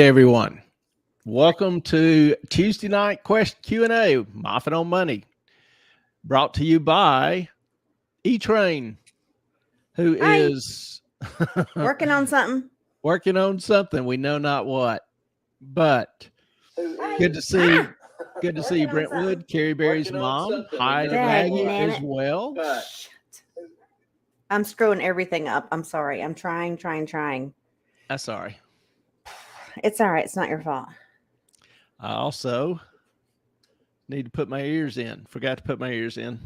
everyone. Welcome to Tuesday night question Q&A, Moffat on Money, brought to you by E-Train, who Hi. is Working on something. working on something. We know not what, but Hi. good to see Ah, good to see you, working on something. Brentwood, Carrie Berry's mom. Hi to Maggie as well. Shit. I'm screwing everything up. I'm sorry. I'm trying. I'm sorry. It's all right. It's not your fault. I also need to put my ears in. Forgot to put my ears in.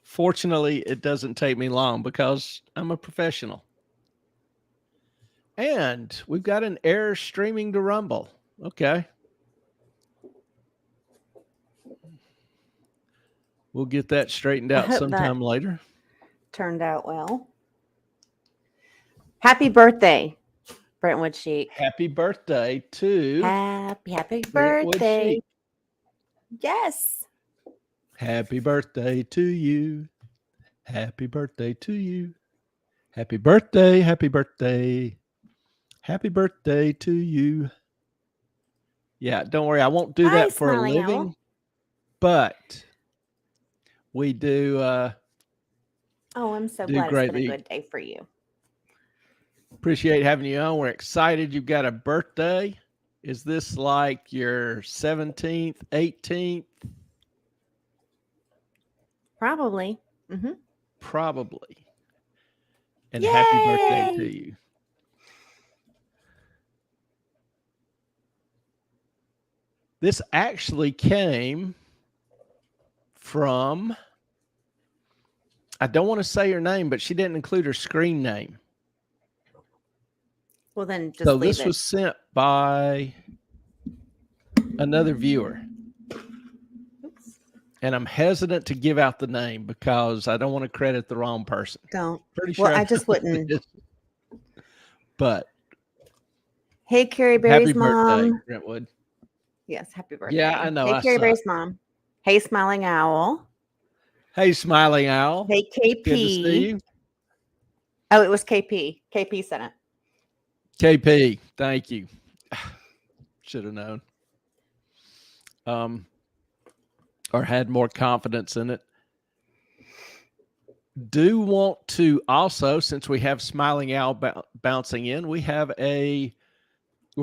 Fortunately, it doesn't take me long because I'm a professional. And we've got an error streaming to Rumble. Okay. We'll get that straightened I out hope sometime that later. turned out well. Happy birthday, Brentwood Chic. Happy birthday to Happy Brentwood birthday. Chic. Yes. Happy birthday to you. Happy birthday to you. Happy birthday. Happy birthday. Happy birthday to you. Yeah, don't worry. I won't do Hi, that for a Smiling living, Owl. but we do Oh, I'm so do glad it's been a greatly. good day for you. Appreciate having you on. We're excited you've got a birthday. Is this like your 17th, 18th? Probably. Probably. And Yay! happy birthday to you. This actually came from, I don't want to say her name, but she didn't include her screen name. Well, then just So leave this it. was sent by another viewer. Oops. And I'm hesitant to give out the name because I don't want to credit the wrong person. Don't. Pretty sure Well, I just wouldn't. But Hey, Carrie happy Berry's birthday, mom. Brentwood. Yes, happy birthday. Yeah, I know. Hey, I Carrie suck. Berry's mom. Hey, Smiling Owl. Hey, Smiling Owl. Hey, KP. Good to see you. Oh, it was KP. KP sent it. KP, thank you. Should have known. Or had more confidence in it. Do want to also, since we have Smiling Owl bouncing in, we're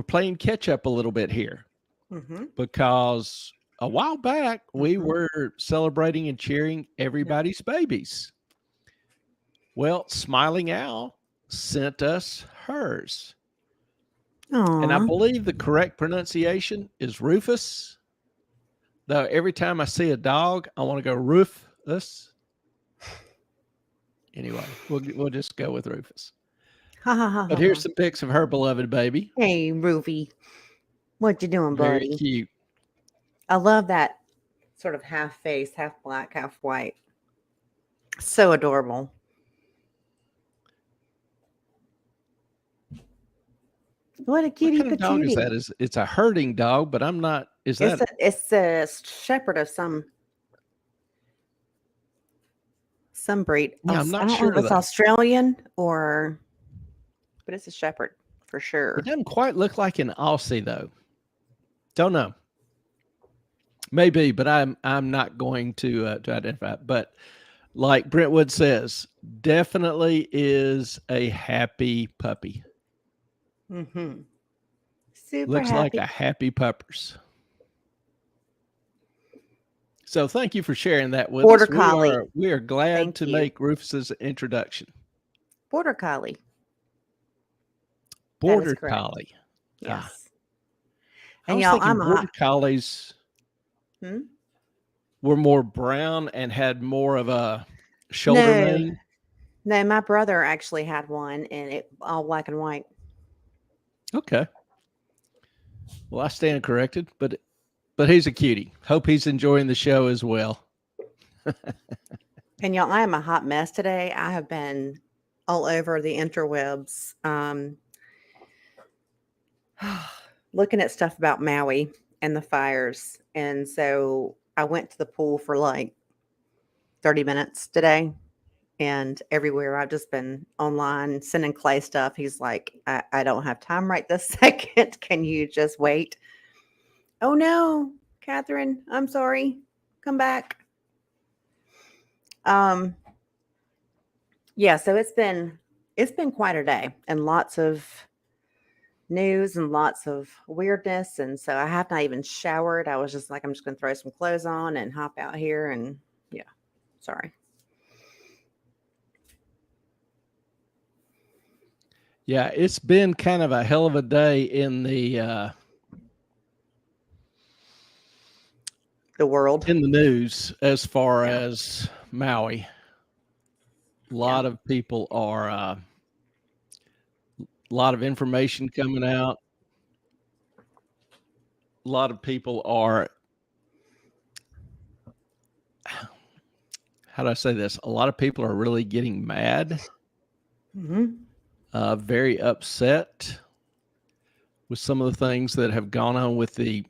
playing catch up a little bit here because a while back we were celebrating and cheering everybody's babies. Well, Smiling Owl sent us hers. Aww. And I believe the correct pronunciation is Rufus. Though every time I see a dog, I want to go Rufus. Anyway, we'll just go with Rufus. But here's some pics of her beloved baby. Hey, Rufy. What you doing, Very buddy? cute. I love that sort of half face, half black, half white. So adorable. What a cutie What kind of dog is patootie. that? It's a herding dog, but I'm not. Is that? It's a shepherd of some breed. Yeah, I'm I not don't sure. know if it's Australian or, but it's a shepherd for sure. It doesn't quite look like an Aussie though. Don't know. Maybe, but I'm not going to identify it. But like Brentwood says, definitely is a happy puppy. Super Looks happy. like a happy puppers. So thank you for sharing that with Border us. Collie. We are glad Thank to you. make Rufus's introduction. Border Collie. Border Collie. Yes. And y'all, Border Collies were more brown and had more of a shoulder mane. No, my brother actually had one, and it all black and white. Okay. Well, I stand corrected, but he's a cutie. Hope he's enjoying the show as well. And y'all, I am a hot mess today. I have been all over the interwebs, looking at stuff about Maui and the fires. And so I went to the pool for like 30 minutes today and everywhere. I've just been online sending Clay stuff. He's like, I don't have time right this second. Can you just wait? Oh no, Catherine, I'm sorry. Come back. Yeah, so it's been quite a day and lots of news and lots of weirdness. And so I have not even showered. I was just like, I'm just going to throw some clothes on and hop out here. And yeah, sorry. Yeah, it's been kind of a hell of a day in the world, in the news as far as Maui. A lot of people are a lot of information coming out. A lot of people are, how do I say this? A lot of people are really getting mad, very upset with some of the things that have gone on with the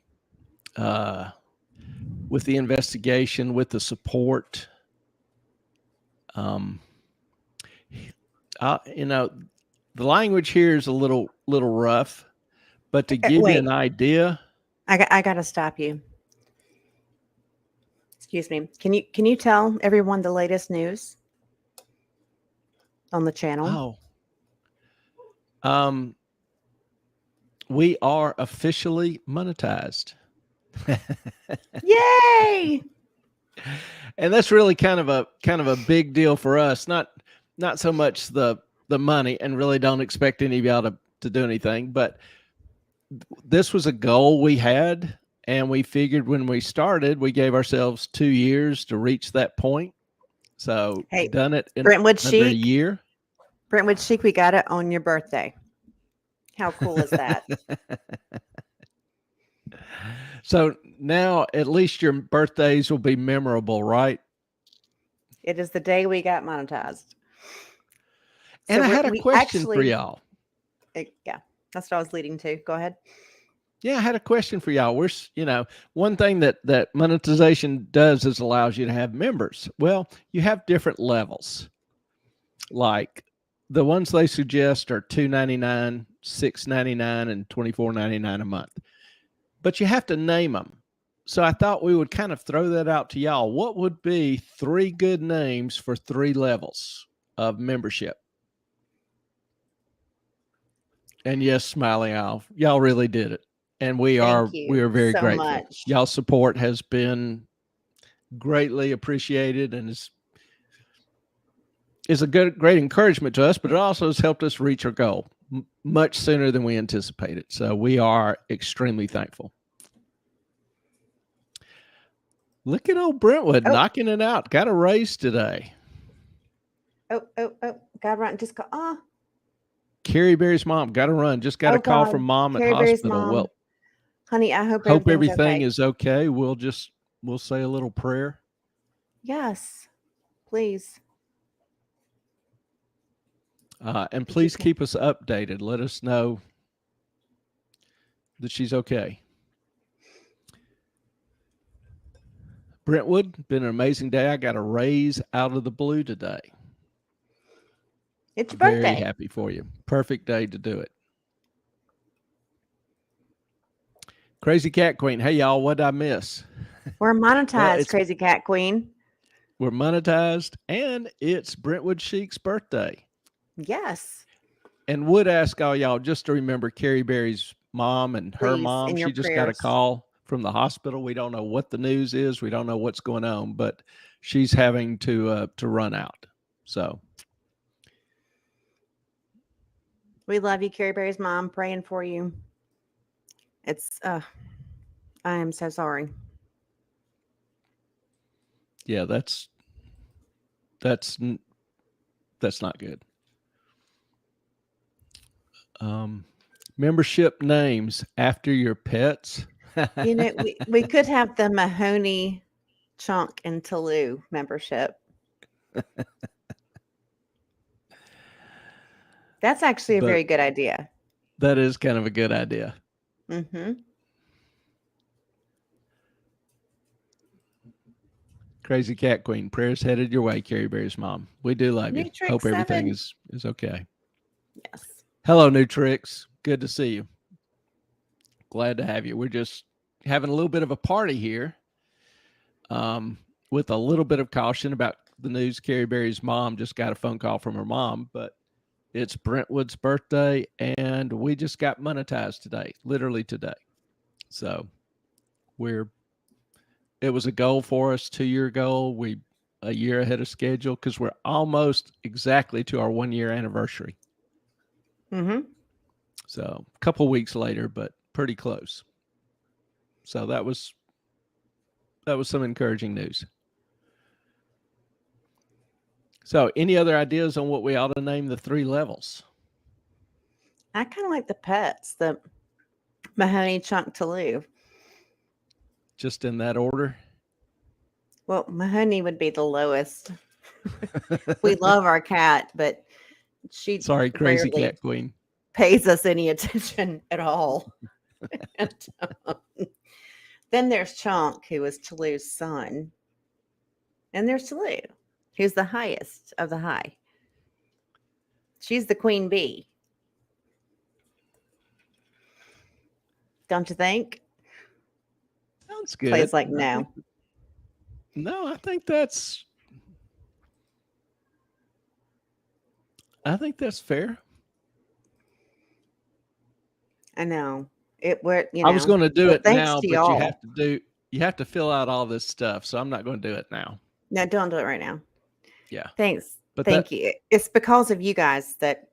investigation, with the support. The language here is a little rough, but to give you an idea, I got to stop you. Excuse me. Can you tell everyone the latest news on the channel? Oh, we are officially monetized. Yay! And that's really kind of a big deal for us. Not so much the money, and really don't expect any of y'all to do anything, but this was a goal we had, and we figured when we started, we gave ourselves 2 years to reach that point. So done it in Brentwood under a Chic. year. Brentwood Chic, we got it on your birthday. How cool is that? So now at least your birthdays will be memorable, right? It is the day we got monetized. And I had a question for y'all. Yeah, that's what I was leading to. Go ahead. Yeah, I had a question for y'all. One thing that monetization does is allows you to have members. Well, you have different levels. Like the ones they suggest are $2.99, $6.99, and $24.99 a month. But you have to name them. So I thought we would kind of throw that out to y'all. What would be 3 good names for 3 levels of membership? And yes, Smiling Owl, y'all really did it. And we are very so grateful. Much. Y'all's support has been greatly appreciated, and is a great encouragement to us, but it also has helped us reach our goal much sooner than we anticipated. So we are extremely thankful. Look at old Brentwood knocking it out. Got a raise today. Got run. Just call. Carrie Berry's mom got to run. Just got a call from mom at hospital. Well, honey, I hope everything is okay. We'll say a little prayer. Yes, please. And please keep us updated. Let us know that she's okay. Brentwood, been an amazing day. I got a raise out of the blue today. It's your birthday. Very happy for you. Perfect day to do it. Crazy Cat Queen. Hey, y'all, what did I miss? We're monetized, Crazy Cat Queen. We're monetized, and it's Brentwood Chic's birthday. Yes. And would ask all y'all just to remember Carrie Berry's mom and her mom. She just got a call from the hospital. We don't know what the news is. We don't know what's going on, but she's having to run out. So we love you, Carrie Berry's mom. Praying for you. It's I am so sorry. Yeah, that's not good. Membership names after your pets. We could have the Mahoney, Chunk, and Toulouse membership. That's actually a very good idea. That is kind of a good idea. Mm-hmm. Crazy Cat Queen, prayers headed your way, Carrie Berry's mom. We do love you. Nutrix Hope everything 7. is okay. Yes. Hello, Nutrix. Good to see you. Glad to have you. We're just having a little bit of a party here, with a little bit of caution about the news. Carrie Berry's mom just got a phone call from her mom, but it's Brentwood's birthday, and we just got monetized today, literally today. So it was a goal for us, 2-year goal. We a year ahead of schedule because we're almost exactly to our 1-year anniversary. Mm-hmm. So a couple weeks later, but pretty close. So that was some encouraging news. So any other ideas on what we ought to name the 3 levels? I kind of like the pets, the Mahoney, Chunk, Toulouse. Just in that order? Well, Mahoney would be the lowest. We love our cat, but she Sorry, Crazy rarely Cat Queen. pays us any attention at all. And, then there's Chunk, who is Toulouse's son. And there's Toulouse, who's the highest of the high. She's the queen bee. Don't you think? Sounds good. Clay's like, no. No, I think that's fair. I know. I was going to do it now, but y'all. you have to fill out all this stuff, so I'm not going to do it now. No, don't do it right now. Yeah. Thanks. But Thank you. It's because of you guys that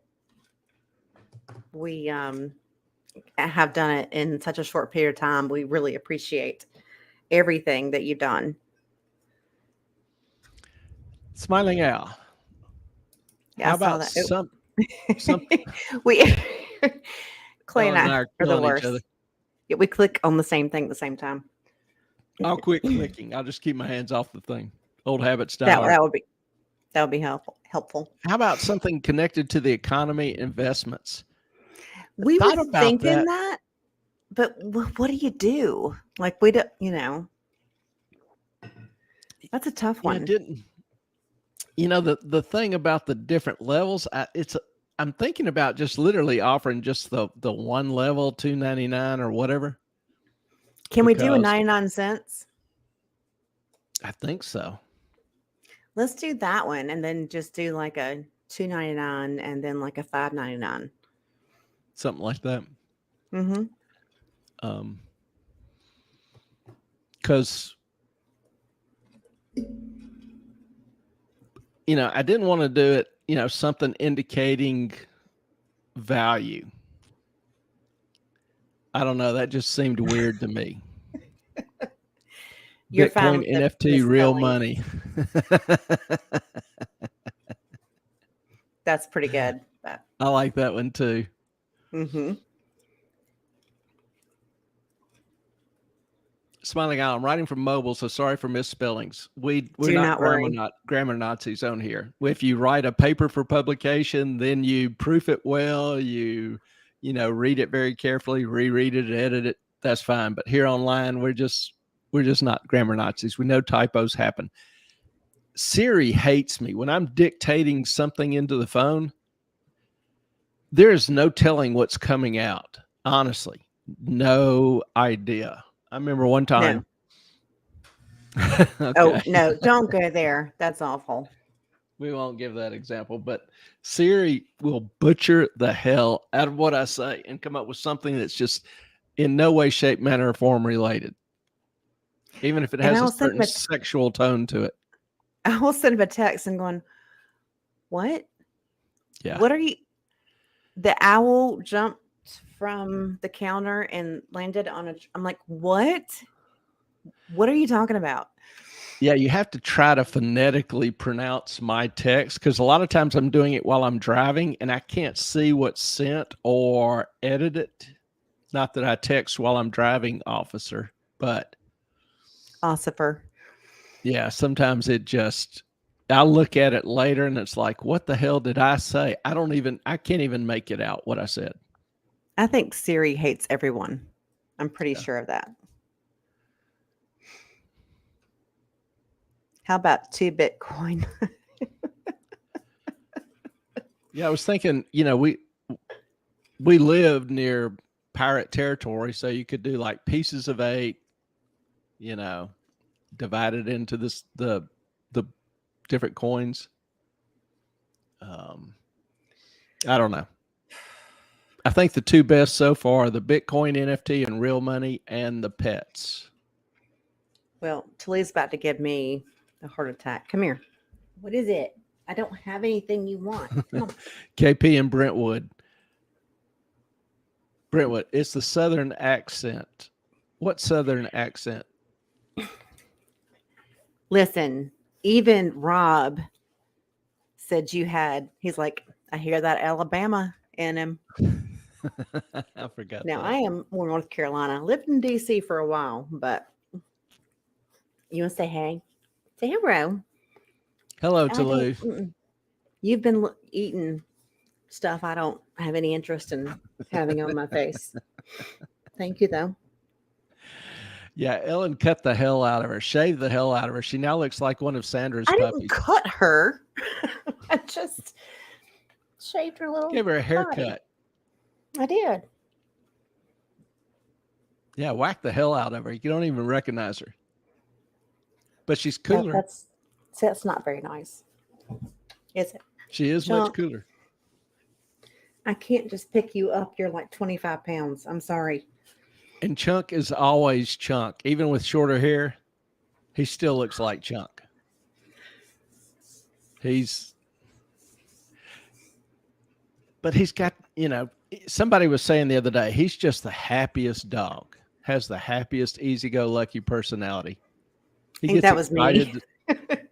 we have done it in such a short period of time. We really appreciate everything that you've done. Smiling Al. Yeah, How I saw about that. some we Clay Ellen and I are the killing each worst. other. Yeah, we click on the same thing at the same time. I'll quit clicking. I'll just keep my hands off the thing. Old habit style. That would be helpful. How about something connected to the economy, investments? We were thinking that, but what do you do? Like, we don't, that's a tough one. The thing about the different levels, I'm thinking about just literally offering just the one level, $2.99 or whatever. Can we do a 99 cents? I think so. Let's do that one, and then just do like a $2.99 and then like a $5.99. Something like that. Mm-hmm. Because I didn't want to do it, something indicating value. I don't know. That just seemed weird to me. You're Bitcoin, NFT, real money. That's pretty good. I like that one too. Mm-hmm. Smiling Al, I'm writing from mobile, so sorry for misspellings. We're not grammar Nazis on here. If you write a paper for publication, then you proof it well, you read it very carefully, reread it, edit it. That's fine. But here online, we're just not grammar Nazis. We know typos happen. Siri hates me when I'm dictating something into the phone. There is no telling what's coming out. Honestly, no idea. I remember one time. No. Okay. Oh, no, don't go there. That's awful. We won't give that example, but Siri will butcher the hell out of what I say and come up with something that's just in no way, shape, manner, or form related. Even if it has a certain sexual tone to it. I will send him a text and going, what? Yeah. What are you? The owl jumped from the counter and landed on I'm like, what? What are you talking about? Yeah, you have to try to phonetically pronounce my text because a lot of times I'm doing it while I'm driving and I can't see what's sent or edit it. Not that I text while I'm driving, officer, but Ossifer. Yeah, sometimes I'll look at it later and it's like, what the hell did I say? I can't even make it out what I said. I think Siri hates everyone. I'm pretty sure of that. How about 2 Bitcoin? Yeah, I was thinking, we lived near pirate territory, so you could do like pieces of 8, divided into the different coins. I don't know. I think the 2 best so far are the Bitcoin NFT and real money and the pets. Well, Talia's about to give me a heart attack. Come here. What is it? I don't have anything you want. Come on. KP and Brentwood. Brentwood, it's the Southern accent. What Southern accent? Listen, even Rob said he's like, I hear that Alabama in him. I forgot Now, that. I am from North Carolina. Lived in D.C. for a while, but you want to say hey? Say hello. Hello, Toulouse. You've been eating stuff I don't have any interest in having on my face. Thank you, though. Yeah, Ellen cut the hell out of her, shaved the hell out of her. She now looks like one of Sandra's I puppies. didn't cut her. I just shaved her little. Give her a haircut. Body. I did. Yeah, whack the hell out of her. You don't even recognize her. But she's cooler. No, that's not very nice. Is it? She is much cooler. I can't just pick you up. You're like 25 pounds. I'm sorry. And Chunk is always Chunk. Even with shorter hair, he still looks like Chunk. But he's got, somebody was saying the other day, he's just the happiest dog. Has the happiest, easy-go-lucky personality. I think that was me.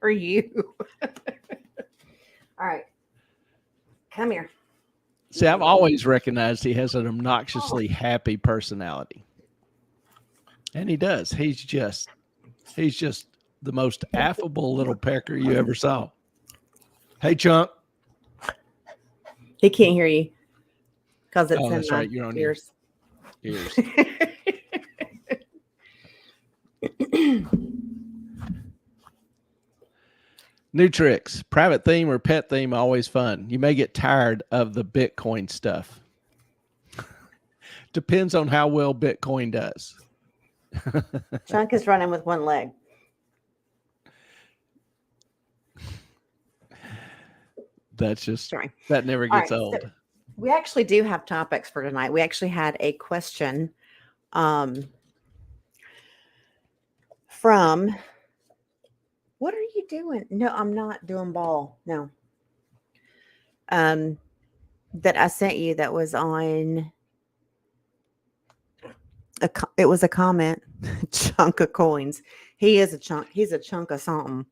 Or you. All right. Come here. See, I've always recognized he has an obnoxiously happy personality. And he does. He's just the most affable little pecker you ever saw. Hey, Chunk. He can't hear you because it's that's right. You're on ears. New tricks. Private theme or pet theme, always fun. You may get tired of the Bitcoin stuff. Depends on how well Bitcoin does. Chunk is running with one leg. That's just, that never gets old. So we actually do have topics for tonight. We actually had a question from, what are you doing? No, I'm not doing ball. No. That I sent you that was on, it was a comment, chunk of coins. He's a chunk of something.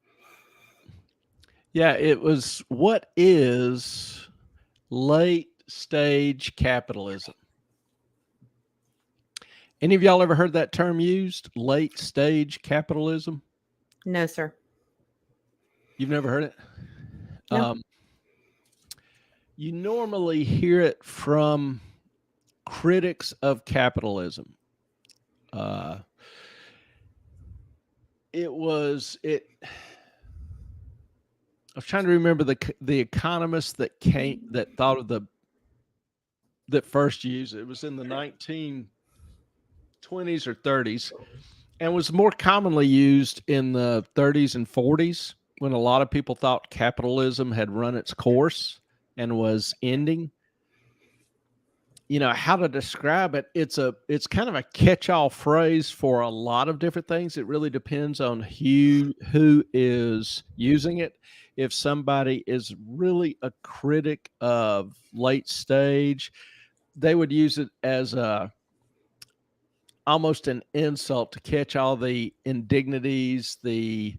Yeah, it was, what is late stage capitalism? Any of y'all ever heard that term used? Late stage capitalism? No, sir. You've never heard it? No. You normally hear it from critics of capitalism. I was trying to remember the economist that thought of that first used it. It was in the 1920s or 30s, and was more commonly used in the 30s and 40s when a lot of people thought capitalism had run its course and was ending. How to describe it. It's kind of a catch-all phrase for a lot of different things. It really depends on who is using it. If somebody is really a critic of late stage, they would use it as almost an insult to catch all the indignities, the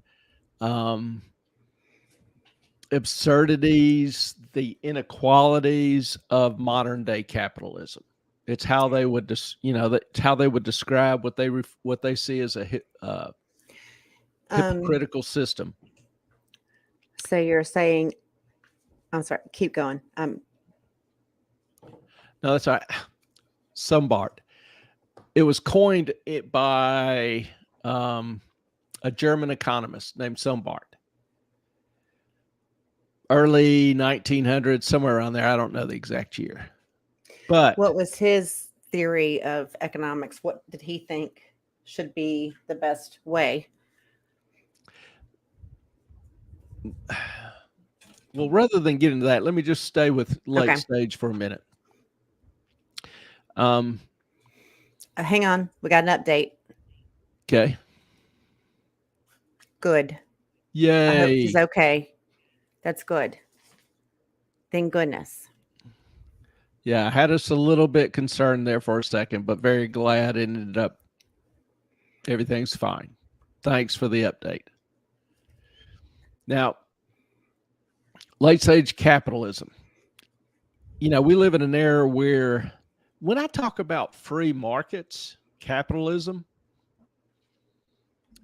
absurdities, the inequalities of modern day capitalism. It's how they would that's how they would describe what they see as a hypocritical system. So you're saying, I'm sorry, keep going. No, that's all right. Sombart. It was coined by a German economist named Sombart. early 1900s, somewhere around there. I don't know the exact year. But What was his theory of economics? What did he think should be the best way? well, rather than get into that, let me just stay with late Okay. stage for a minute. Hang on. We got an update. Okay. Good. I hope Yay. she's okay. That's good. Thank goodness. Yeah, I had us a little bit concerned there for a second, but very glad it ended up everything's fine. Thanks for the update. Now, late stage capitalism. You know, we live in an era where when I talk about free markets, capitalism,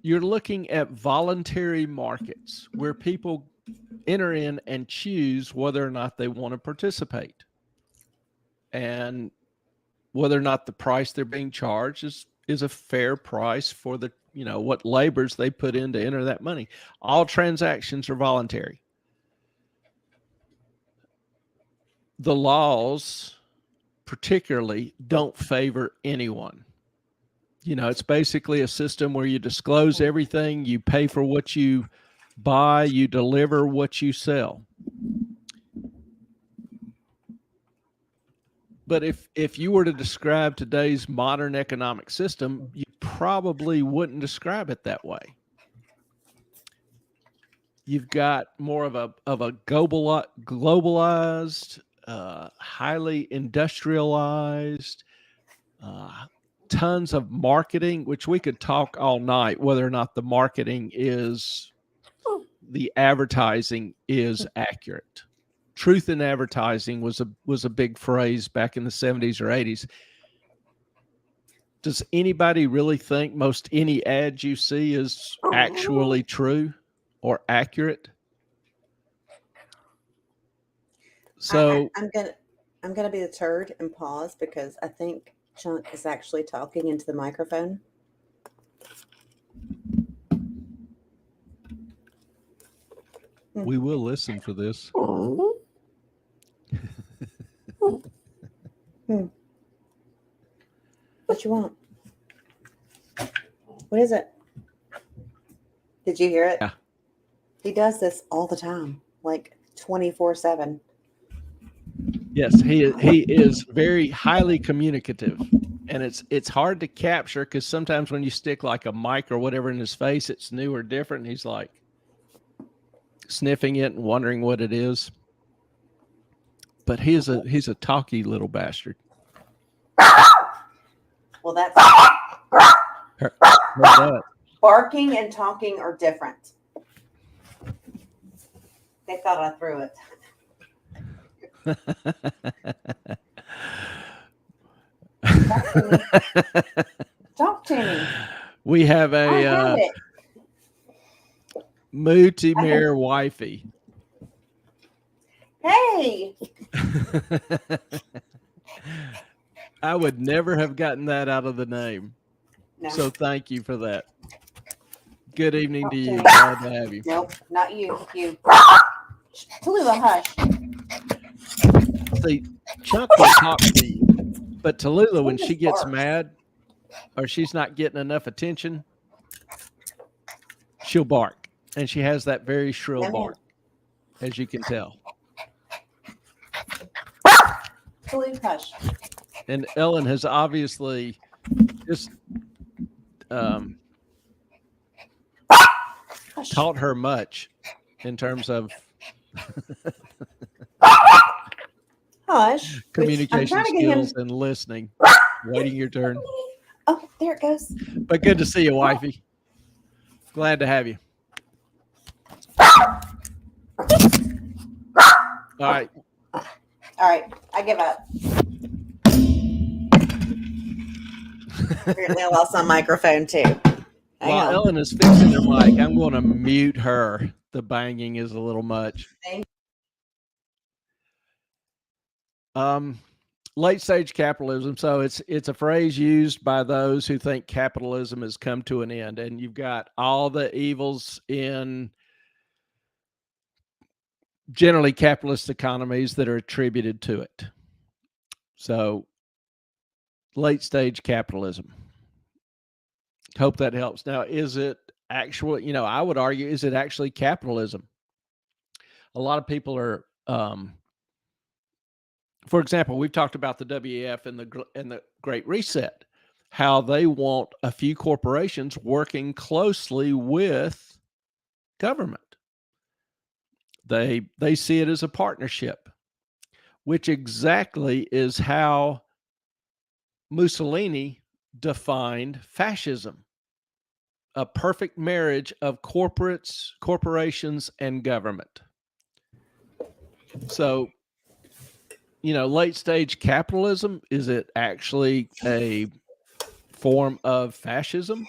you're looking at voluntary markets where people enter in and choose whether or not they want to participate. And whether or not the price they're being charged is a fair price for the, you know, what labors they put in to enter that money. All transactions are voluntary. The laws particularly don't favor anyone. You know, it's basically a system where you disclose everything, you pay for what you buy, you deliver what you sell. But if you were to describe today's modern economic system, you probably wouldn't describe it that way. You've got more of a globalized, highly industrialized, tons of marketing, which we could talk all night whether or not the marketing is, the advertising is accurate. Truth in advertising was a big phrase back in the 70s or 80s. Does anybody really think most any ad you see is actually true or accurate? So I'm gonna be the turd and pause because I think Chunk is actually talking into the microphone. we will listen for this. What you want? What is it? Did you hear it? Yeah. He does this all the time, like 24/7. Yes, he is very highly communicative, and it's hard to capture because sometimes when you stick like a mic or whatever in his face, it's new or different. And he's like sniffing it and wondering what it is. But he's a talky little bastard. Well, that's Heard that. barking and talking are different. They thought I threw it. Talk to me. We have I have a it. Mooty-Mare wifey. Hey, I would never have gotten that out of the name. no, So thank you for that. Good evening to you. Okay. Glad to have you. nope, not you. You, Tallulah, hush. See, Chuck will talk to you, but Tallulah, when she gets mad or she's not getting enough attention, she'll bark, and she has that very shrill Come here. bark, as you can tell. Tallulah, hush. And Ellen has obviously just Hush. taught her much in terms of Hush. I'm communication trying to get him. skills and listening, waiting your turn. Oh, there it goes. But good to see you, wifey. Glad to have you. All right. All right, I give up. Apparently, I lost my microphone too. Hang While on. Ellen is fixing her mic, I'm going to mute her. The banging is a little much. Late stage capitalism. So it's a phrase used by those who think capitalism has come to an end, and you've got all the evils in generally capitalist economies that are attributed to it. So late stage capitalism. Hope that helps. Now, is it actual, I would argue, is it actually capitalism? A lot of people are, for example, we've talked about the WEF and the Great Reset, how they want a few corporations working closely with government. They see it as a partnership, which exactly is how Mussolini defined fascism. A perfect marriage of corporations, and government. So, late stage capitalism, is it actually a form of fascism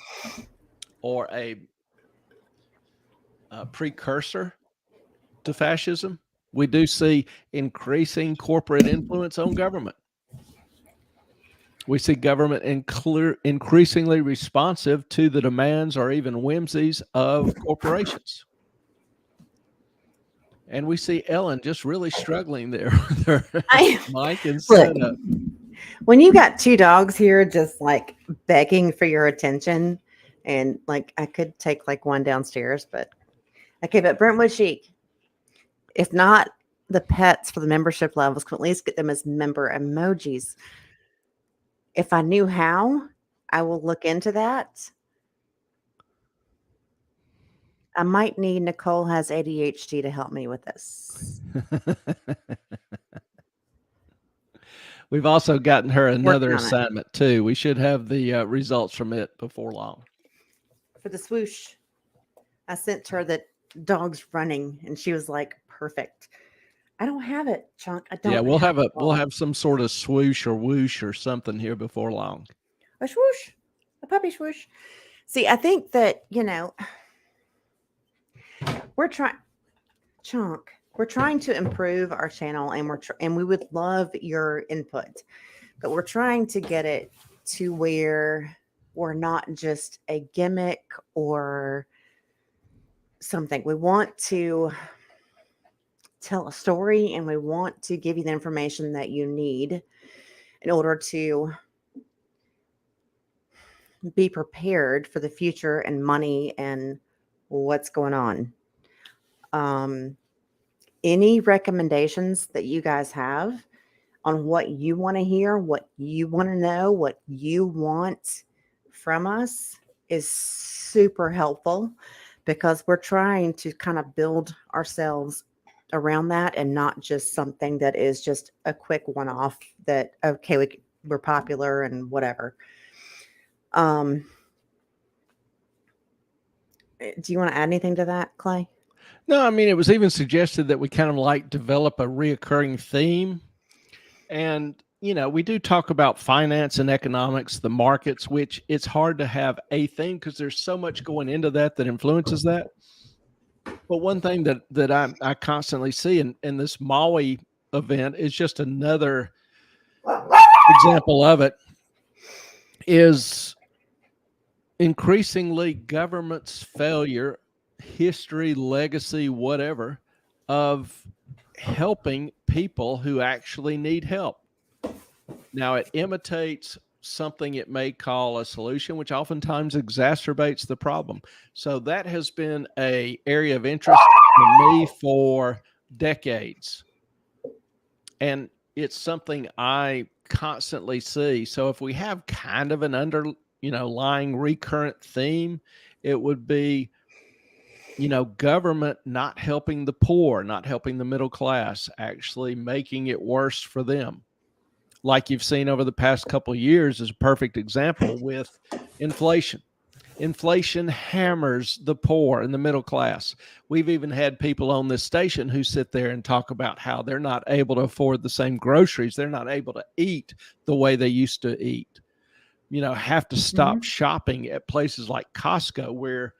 or a precursor to fascism? We do see increasing corporate influence on government. We see government increasingly responsive to the demands or even whimsies of corporations. And we see Ellen just really struggling there with her mic and setup. When you got two dogs here just like begging for your attention, and like I could take like one downstairs, but okay, but Brentwood Chic, if not the pets for the membership levels, can at least get them as member emojis. If I knew how, I will look into that. I might need Nicole has ADHD to help me with this. We've also gotten her another assignment too. We should have the results from it before long. For the swoosh, I sent her the dogs running, and she was like, "Perfect." I don't have it, Chunk. I don't. Yeah, we'll have some sort of swoosh or whoosh or something here before long. A swoosh, a puppy swoosh. See, I think that we're trying, Chunk. We're trying to improve our channel, and and we would love your input, but we're trying to get it to where we're not just a gimmick or something. We want to tell a story, and we want to give you the information that you need in order to be prepared for the future and money and what's going on. Any recommendations that you guys have on what you want to hear, what you want to know, what you want from us is super helpful, because we're trying to kind of build ourselves around that and not just something that is just a quick one-off that, okay, we're popular and whatever. Do you want to add anything to that, Clay? No, I mean, it was even suggested that we kind of like develop a reoccurring theme. And, we do talk about finance and economics, the markets, which it's hard to have a theme because there's so much going into that influences that. But one thing that I constantly see in this Maui event is just another example of it, is increasingly government's failure, history, legacy, whatever, of helping people who actually need help. Now, it imitates something it may call a solution, which oftentimes exacerbates the problem. So that has been an area of interest for me for decades. And it's something I constantly see. So if we have kind of an lying recurrent theme, it would be, government not helping the poor, not helping the middle class, actually making it worse for them. Like you've seen over the past couple of years is a perfect example with inflation. Inflation hammers the poor and the middle class. We've even had people on this station who sit there and talk about how they're not able to afford the same groceries. They're not able to eat the way they used to eat. Have to stop shopping at places like Costco where,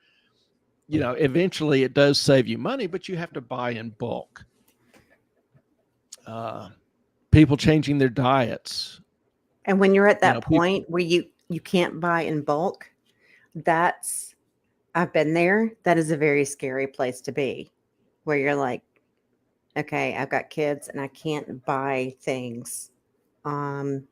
eventually it does save you money, but you have to buy in bulk. People changing their diets. And when you're at that point where you can't buy in bulk, I've been there. That is a very scary place to be, where you're like, Okay, I've got kids and I can't buy things um,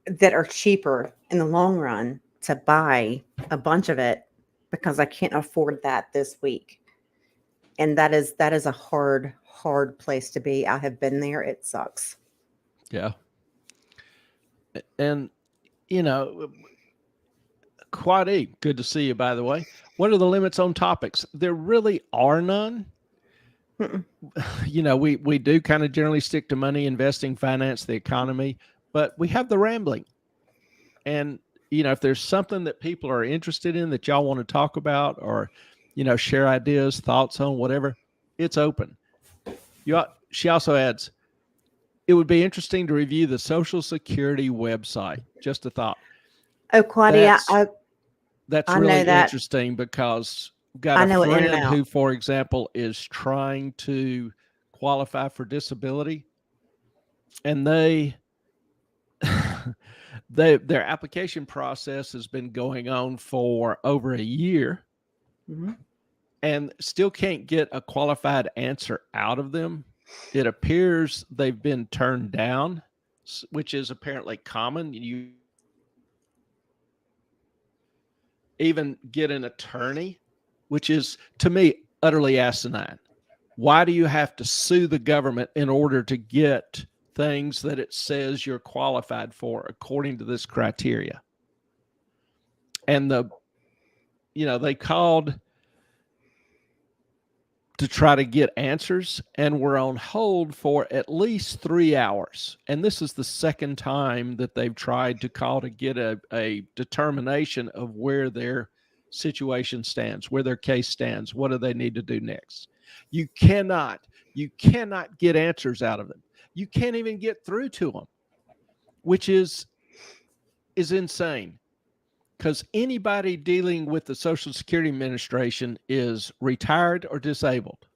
that are cheaper in the long run to buy a bunch of it because I can't afford that this week. And that is a hard place to be. I have been there. It sucks. Yeah. And, you know, Quaddy, good to see you, by the way. What are the limits on topics? There really are none. Mm-mm. You know, we do kind of generally stick to money, investing, finance, the economy, but we have the rambling. And, you know, if there's something that people are interested in that y'all want to talk about or, you know, share ideas, thoughts on whatever, it's open. She also adds, it would be interesting to review the Social Security website. Just a thought. Oh, Claudia, That's I know really that. interesting because we've got I a know it in and friend out. who, for example, is trying to qualify for disability, and their application process has been going on for over a year, Mm-hmm. and still can't get a qualified answer out of them. It appears they've been turned down, which is apparently common. You even get an attorney, which is, to me, utterly asinine. Why do you have to sue the government in order to get things that it says you're qualified for according to this criteria? And they called to try to get answers and were on hold for at least 3 hours. And this is the second time that they've tried to call to get a determination of where their situation stands, where their case stands, what do they need to do next. You cannot get answers out of them. You can't even get through to them, which is insane, because anybody dealing with the Social Security Administration is retired or disabled.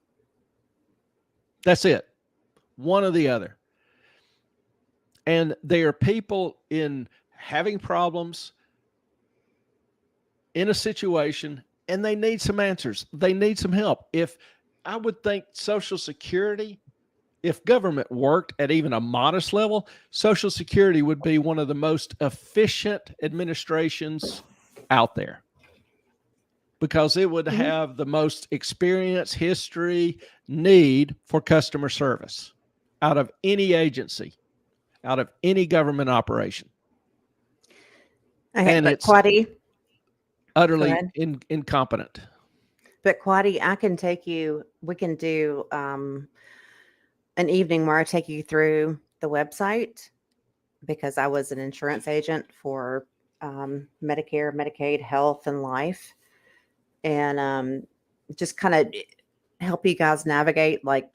That's it. One or the other. And they are people in having problems in a situation, and they need some answers. They need some help. If I would think Social Security, if government worked at even a modest level, Social Security would be one of the most efficient administrations out there, because it would have the most experience, history, need for customer service out of any agency, out of any government operation. Okay, And but it's Quaddy, go utterly ahead. incompetent. But Quaddy, I can take you. We can do an evening where I take you through the website, because I was an insurance agent for Medicare, Medicaid, health, and life, and just kind of help you guys navigate, like,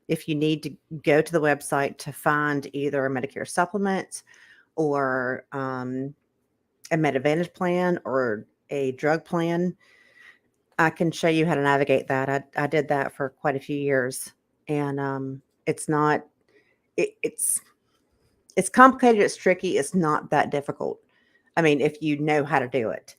if you need to go to the website to find either a Medicare supplement or a Med Advantage plan or a drug plan. I can show you how to navigate that. I did that for quite a few years, and it's not. It's complicated. It's tricky. It's not that difficult. I mean, if you know how to do it,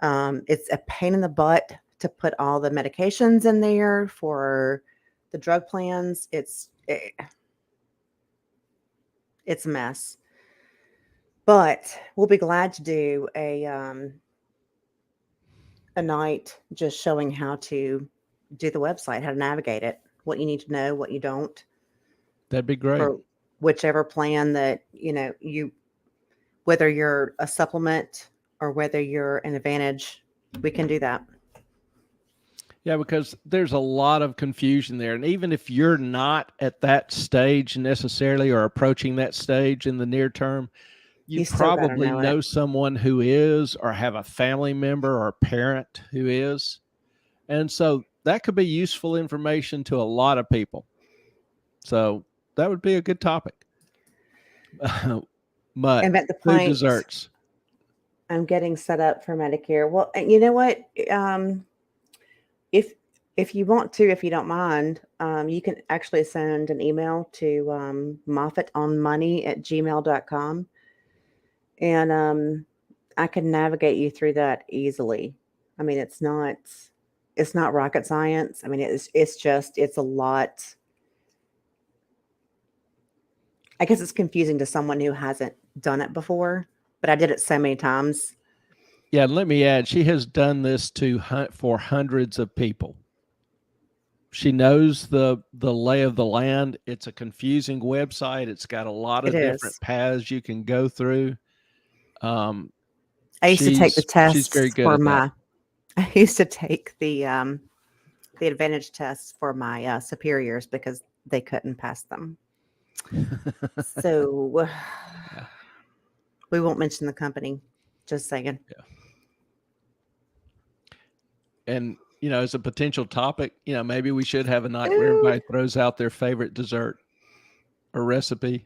it's a pain in the butt to put all the medications in there for the drug plans. It's a mess. But we'll be glad to do a night just showing how to do the website, how to navigate it, what you need to know, what you don't, That'd be great. for whichever plan that whether you're a supplement or whether you're an advantage, we can do that. Yeah, because there's a lot of confusion there. And even if you're not at that stage necessarily, or approaching that stage in the near term, you still got to probably know it. know someone who is, or have a family member or parent who is. And so that could be useful information to a lot of people. So that would be a good topic. But And at the food, point, desserts. I'm getting set up for Medicare. Well, you know what? If you want to, if you don't mind, you can actually send an email to moffatonmoney@gmail.com, and I can navigate you through that easily. I mean, it's not It's not rocket science. I mean, it's a lot. I guess it's confusing to someone who hasn't done it before, but I did it so many times. Yeah, let me add, she has done this for hundreds of people. She knows the lay of the land. It's a confusing website. It's got a lot It of different is. paths you can go through. I used to take the She's very tests good for at that. I used to take the advantage tests for my superiors because they couldn't pass them. So Yeah. we won't mention the company. Just saying. Yeah. And as a potential topic, maybe we should have a night where everybody throws out their favorite dessert or recipe.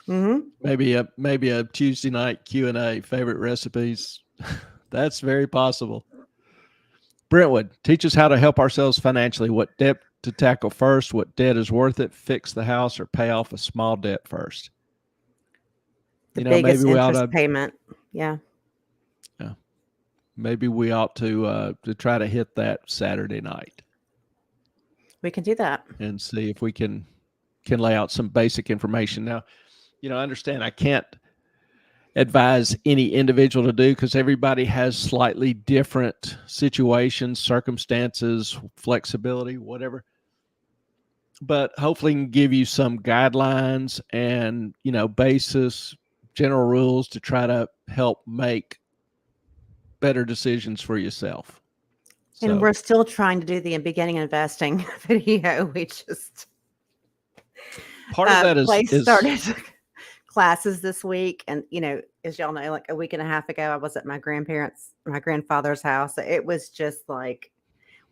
Mm-hmm. Maybe a Tuesday night Q&A, favorite recipes. That's very possible. Brentwood, teach us how to help ourselves financially. What debt to tackle first? What debt is worth it? Fix the house or pay off a small debt first? The biggest maybe we ought interest to payment. Yeah. Yeah. Maybe we ought to try to hit that Saturday night We can do that. and see if we can lay out some basic information. Now, understand I can't advise any individual to do because everybody has slightly different situations, circumstances, flexibility, whatever. But hopefully can give you some guidelines and, basis, general rules to try to help make better decisions for yourself. And we're still trying to do the beginning investing video. We just part of that is started classes this week, and as y'all know, like a week and a half ago, I was at my grandfather's house. It was just like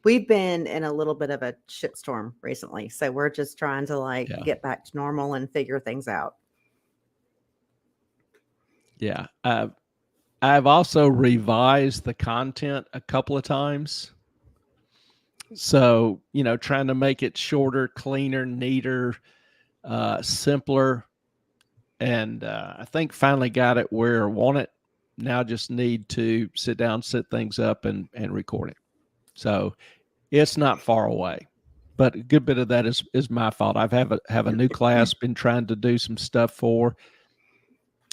we've been in a little bit of a shitstorm recently, so we're just trying to get back to normal and figure things out. Yeah, I've also revised the content a couple of times. So, trying to make it shorter, cleaner, neater, simpler. And I think finally got it where I want it. Now just need to sit down, set things up and record it. So it's not far away, but a good bit of that is my fault. I've have a new class, been trying to do some stuff for.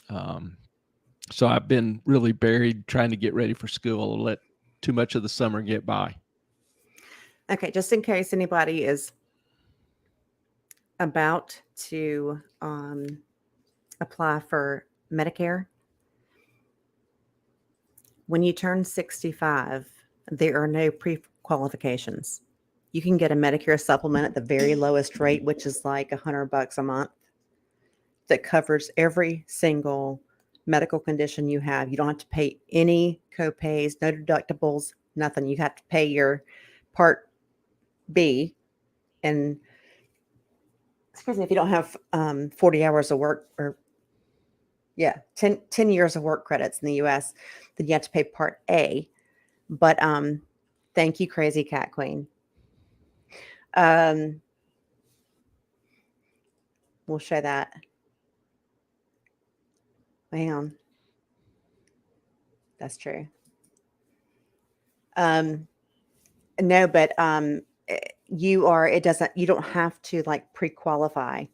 So I've been really buried trying to get ready for school and let too much of the summer get by. Okay, just in case anybody is about to apply for Medicare, when you turn 65, there are no pre-qualifications. You can get a Medicare supplement at the very lowest rate, which is like $100 a month, that covers every single medical condition you have. You don't have to pay any copays, no deductibles, nothing. You have to pay your Part B, and excuse me, if you don't have 40 hours of work or 10 years of work credits in the US, then you have to pay Part A. But thank you, Crazy Cat Queen. We'll show that. Hang on. That's true. No, but you don't have to pre-qualify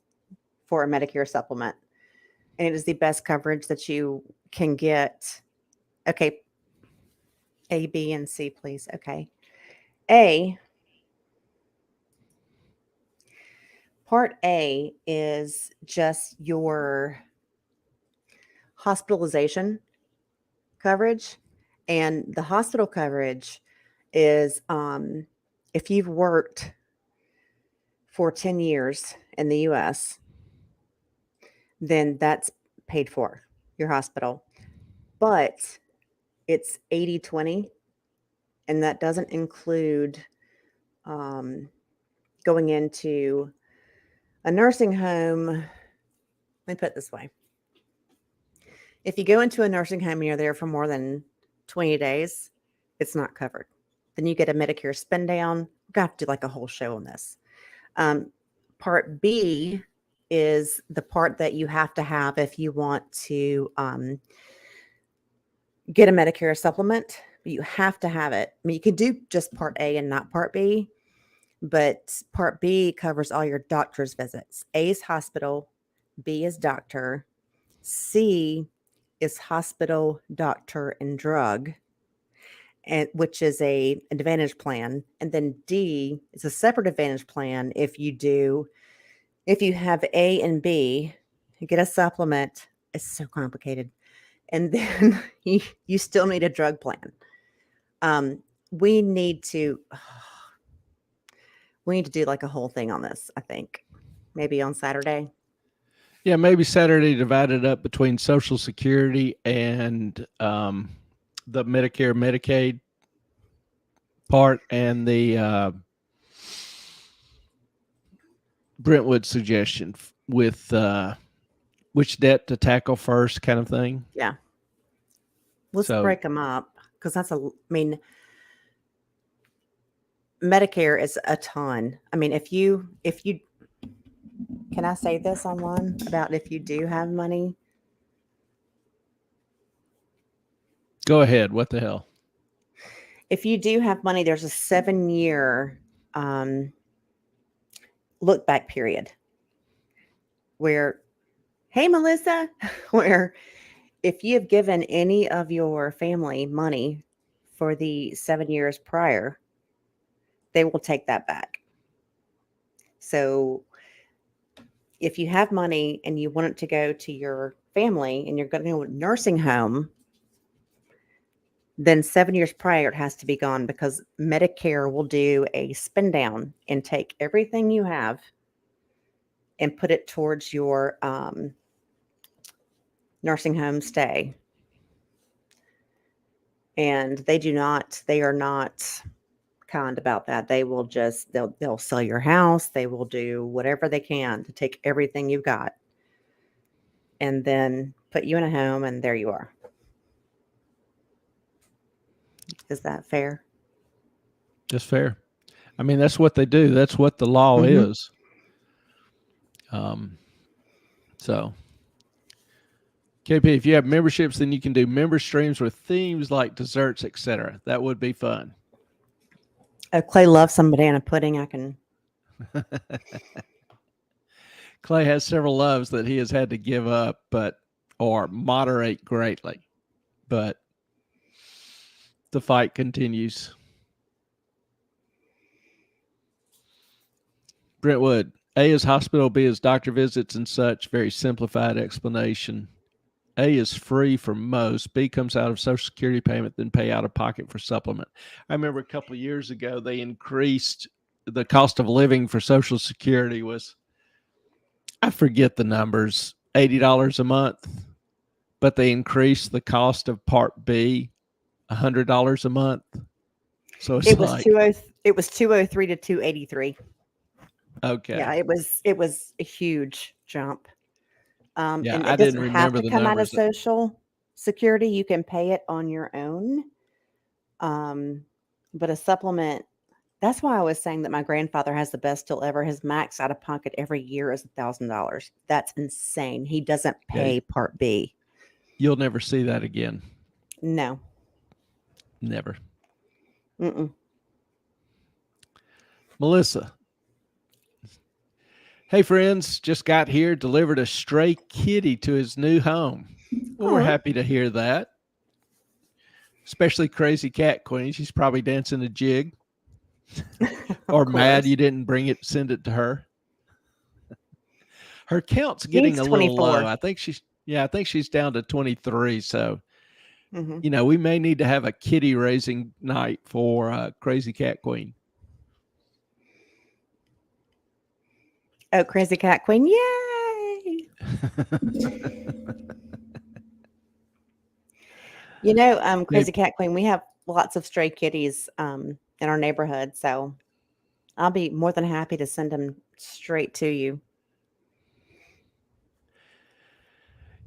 for a Medicare supplement. And it is the best coverage that you can get. Okay. A, B, and C, please. Okay. Part A is just your hospitalization coverage. And the hospital coverage is if you've worked for 10 years in the US, then that's paid for, your hospital. But it's 80-20, and that doesn't include going into a nursing home. Let me put it this way. If you go into a nursing home and you're there for more than 20 days, it's not covered. Then you get a Medicare spend down. We're going to have to do a whole show on this. Part B is the part that you have to have if you want to get a Medicare supplement, You have to have it. I mean, you can do just Part A and not Part B, but Part B covers all your doctor's visits. A is hospital, B is doctor, C is hospital, doctor, and drug, and which is a advantage plan. And then D is a separate advantage plan if you have A and B, you get a supplement. It's so complicated. And then you still need a drug plan. We need to do like a whole thing on this, I think. Maybe on Saturday. Yeah, maybe Saturday divided up between Social Security and the Medicare, Medicaid part, and the Brentwood suggestion with which debt to tackle first, kind of thing. Yeah. Let's break them up, because Medicare is a ton. I mean, if you can I say this online about if you do have money? Go ahead. What the hell? If you do have money, there's a 7-year look back period where, hey, Melissa, where if you have given any of your family money for the 7 years prior, they will take that back. So if you have money and you want it to go to your family and you're going to a nursing home, then 7 years prior, it has to be gone, because Medicare will do a spin down and take everything you have and put it towards your nursing home stay. And they are not kind about that. They will just, they'll sell your house. They will do whatever they can to take everything you've got and then put you in a home, and there you are. Is that fair? Just fair. I mean, that's what they do. That's what the law is. So, KP, if you have memberships, then you can do member streams with themes like desserts, etc. That would be fun. Oh, Clay loves some banana pudding. I can. Clay has several loves that he has had to give up, or moderate greatly, but the fight continues. Brentwood, A is hospital, B is doctor visits and such. Very simplified explanation. A is free for most. B comes out of Social Security payment, then pay out of pocket for supplement. I remember a couple of years ago, they increased the cost of living for Social Security was, I forget the numbers, $80 a month, but they increased the cost of Part B $100 a month. So it was $203 to $283. Okay. Yeah, it was a huge jump. Yeah, and I it didn't doesn't have remember to the come out of numbers. Social Security. You can pay it on your own. But a supplement, that's why I was saying that my grandfather has the best deal ever. His max out of pocket every year is $1,000. That's insane. He doesn't pay Part B. You'll never see that again. No. Never. Mm-mm. Melissa. Hey, friends, just got here, delivered a stray kitty to his new home. Well, we're happy to hear that. Especially Crazy Cat Queen. She's probably dancing a jig. Or mad you didn't send it to her. Her count's getting a little low. I think she's down to 23. So, we may need to have a kitty raising night for Crazy Cat Queen. Oh, Crazy Cat Queen. Yay. Crazy Cat Queen, we have lots of stray kitties in our neighborhood. So I'll be more than happy to send them straight to you.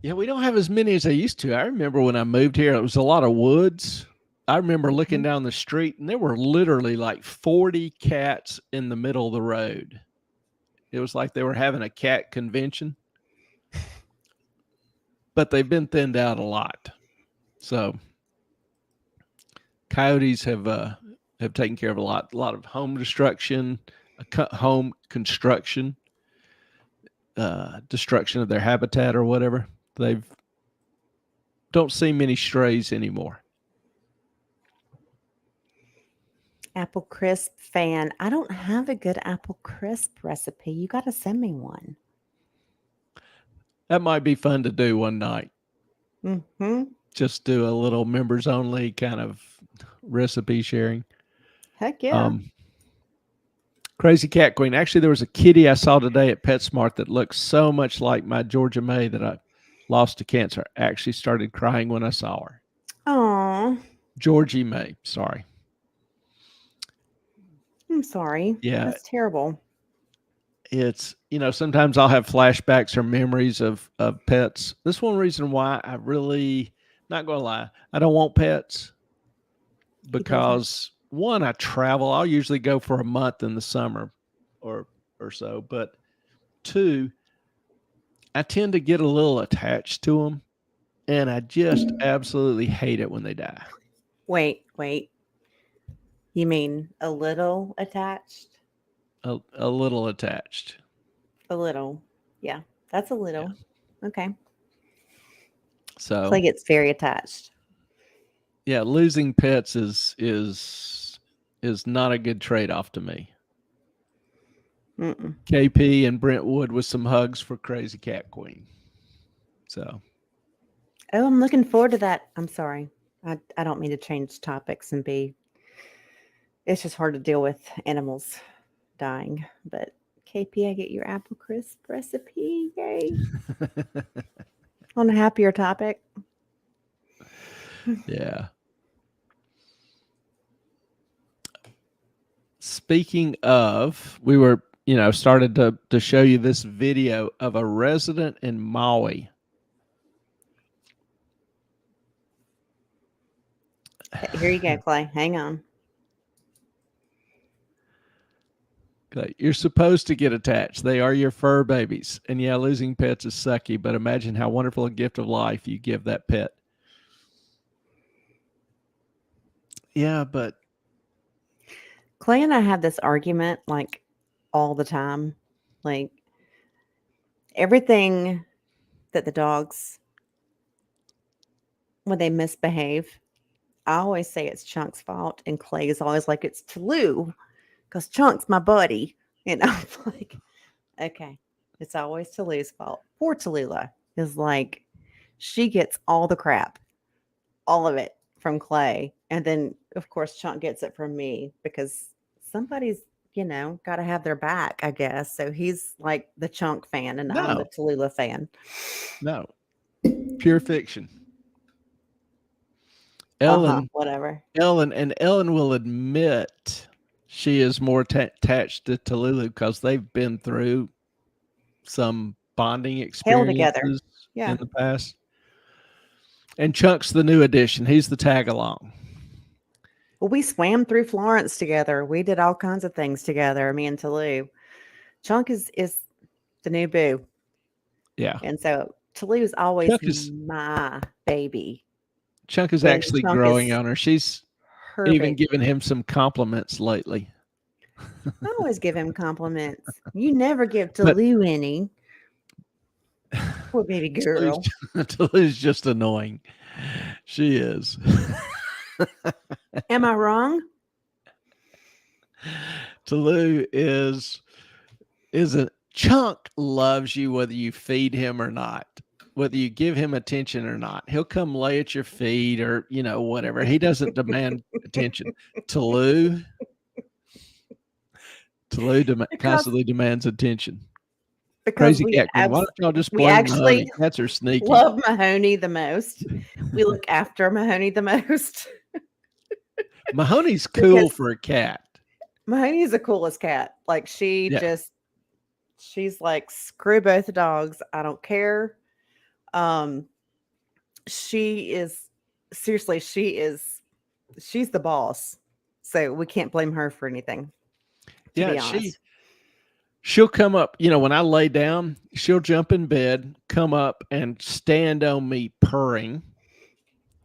Yeah, we don't have as many as I used to. I remember when I moved here, it was a lot of woods. I remember looking down the street, and there were literally like 40 cats in the middle of the road. It was like they were having a cat convention. But they've been thinned out a lot. So Coyotes have taken care of a lot of home destruction, home construction, destruction of their habitat or whatever. They've don't see many strays anymore. Apple crisp fan. I don't have a good apple crisp recipe. You got to send me one. That might be fun to do one night. Mm-hmm. Just do a little members only kind of recipe sharing. Heck yeah. Crazy Cat Queen. Actually, there was a kitty I saw today at PetSmart that looked so much like my Georgia May that I lost to cancer. I actually started crying when I saw her. Oh, Georgie May. Sorry. I'm sorry. Yeah. That's terrible. It's, sometimes I'll have flashbacks or memories of pets. That's one reason why I really, not going to lie, I don't want pets because one, I travel. I'll usually go for a month in the summer or so. But two, I tend to get a little attached to them, and I just absolutely hate it when they die. Wait. You mean a little attached? A little attached. A little. Yeah, that's a little. Yeah. Okay. So Clay gets very attached. Yeah, losing pets is not a good trade-off to me. Mm-mm. KP and Brentwood with some hugs for Crazy Cat Queen. So. Oh, I'm looking forward to that. I'm sorry. I don't mean to change topics and it's just hard to deal with animals dying. But KP, I get your apple crisp recipe. Yay. On a happier topic. Yeah. Speaking of, we were, started to show you this video of a resident in Maui. Here you go, Clay. Hang on. Okay. You're supposed to get attached. They are your fur babies. And yeah, losing pets is sucky, but imagine how wonderful a gift of life you give that pet. Yeah, but Clay and I have this argument like all the time. Like everything that the dogs, when they misbehave, I always say it's Chunk's fault. And Clay is always like, it's Tallulah because Chunk's my buddy. And I'm like, okay, it's always Tallulah's fault. Poor Tallulah is like, she gets all the crap, all of it from Clay. And then, of course, Chunk gets it from me because somebody's, got to have their back, I guess. So he's like the Chunk fan and I'm the Tallulah fan. No, pure fiction. Ellen, whatever. Ellen will admit she is more attached to Tallulah because they've been through some bonding experiences in the past. And Chunk's the new addition. He's the tag along. Well, we swam through Florence together. We did all kinds of things together, me and Tallulah. Chunk is the new boo. Yeah. And so Tallulah is always my baby. Chunk is actually growing on her. She's even given him some compliments lately. I always give him compliments. You never give Tallulah any. Poor baby girl. Tallulah's just annoying. She is. Am I wrong? Tallulah isn't. Chunk loves you whether you feed him or not, whether you give him attention or not. He'll come lay at your feet or, whatever. He doesn't demand attention. Tallulah constantly demands attention. Because Crazy Cat Queen. Why don't y'all just blame actually Mahoney? Cats are sneaky. Love Mahoney the most. We look after Mahoney the most. Mahoney's cool for a cat. Mahoney is the coolest cat. Like she's like, screw both the dogs. I don't care. She's the boss. So we can't blame her for anything. She'll come up, when I lay down, she'll jump in bed, come up and stand on me purring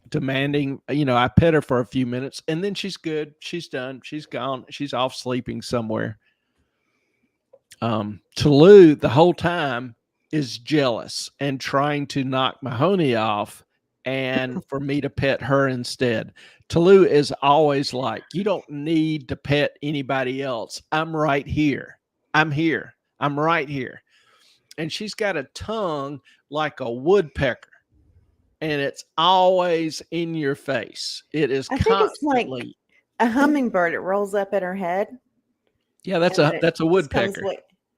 demanding. I pet her for a few minutes and then she's good. She's done. She's gone. She's off sleeping somewhere. Tolu the whole time is jealous and trying to knock Mahoney off and for me to pet her instead. Tolu is always like, you don't need to pet anybody else. I'm right here. I'm here. I'm right here. And she's got a tongue like a woodpecker. And it's always in your face. It is I think it's like constantly. a hummingbird. It rolls up in her head. Yeah, that's and then a it just comes woodpecker.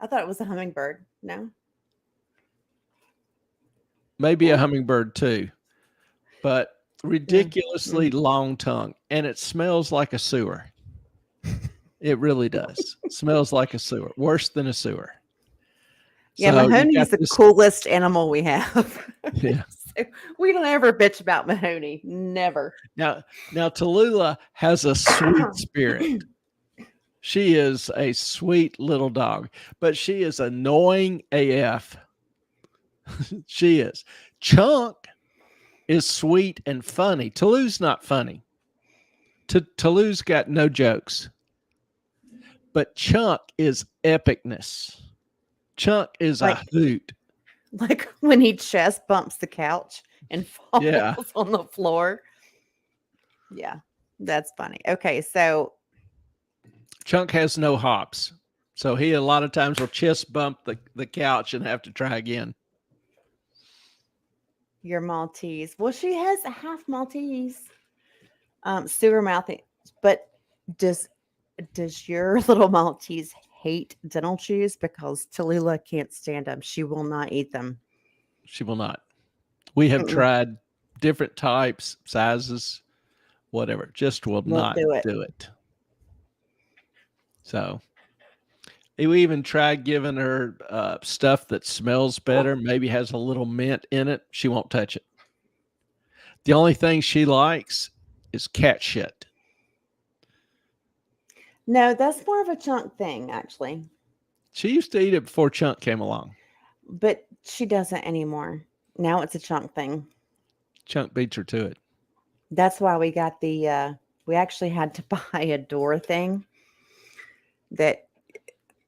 I thought it was a hummingbird. No. Maybe a hummingbird too, but ridiculously long tongue, and it smells like a sewer. It really does. Smells like a sewer, worse than a sewer. Yeah, So you Mahoney got is the this- coolest animal we have. Yeah. So we don't ever bitch about Mahoney. Never. Now Tallulah has a sweet spirit. She is a sweet little dog, but she is annoying AF. She is. Chunk is sweet and funny. Tolu's not funny. Tolu's got no jokes. But Chunk is epicness. Chunk is a hoot. Like when he chest bumps the couch and falls Yeah. on the floor. Yeah, that's funny. Okay, so Chunk has no hops. So he a lot of times will chest bump the couch and have to try again. your Maltese. Well, she has a half Maltese. Sewer mouthy. But does your little Maltese hate dental chews? Because Tallulah can't stand them. She will not eat them. She will not. We have Mm-mm. tried different types, sizes, whatever. Just will not do it. So we even tried giving her stuff that smells better, maybe has a little mint in it. She won't touch it. The only thing she likes is cat shit. No, that's more of a Chunk thing, actually. She used to eat it before Chunk came along. But she doesn't anymore. Now it's a Chunk thing. Chunk beats her to it. That's why we got we actually had to buy a door thing that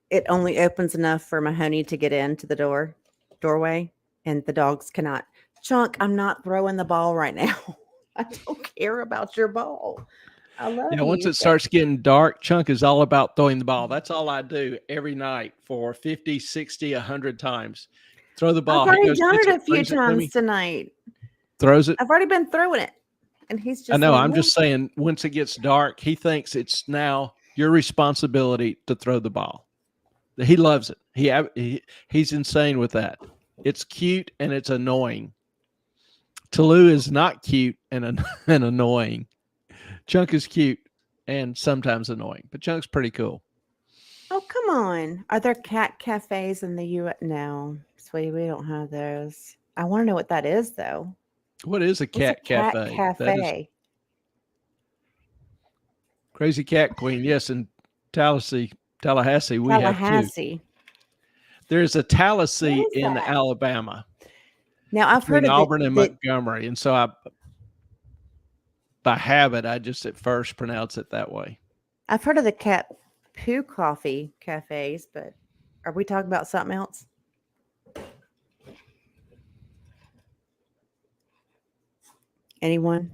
it only opens enough for Mahoney to get into the doorway, and the dogs cannot. Chunk, I'm not throwing the ball right now. I don't care about your ball. I love you. Once it starts getting dark, Chunk is all about throwing the ball. That's all I do every night for 50, 60, 100 times. Throw the ball. I've already He goes, done gets it a few brings it to me, times tonight. throws it. I've already been throwing it, and he's just. I know. like, I'm "No." just saying, once it gets dark, he thinks it's now your responsibility to throw the ball. He loves it. He's insane with that. It's cute and it's annoying. Tolu is not cute and annoying. Chunk is cute and sometimes annoying, but Chunk's pretty cool. Oh, come on. Are there cat cafes in the U.S.? No, sweetie, we don't have those. I want to know what that is, though. What is a What's cat a cat cafe? cafe? That is Crazy Cat Queen. Yes, in Tallahassee, we have two. Tallahassee. There's a Tallahassee What is in that? Alabama. Now, I've heard Between of Auburn and Montgomery. And so by habit, I just at first pronounce it that way. I've heard of the cat poo coffee cafes, but are we talking about something else? Anyone?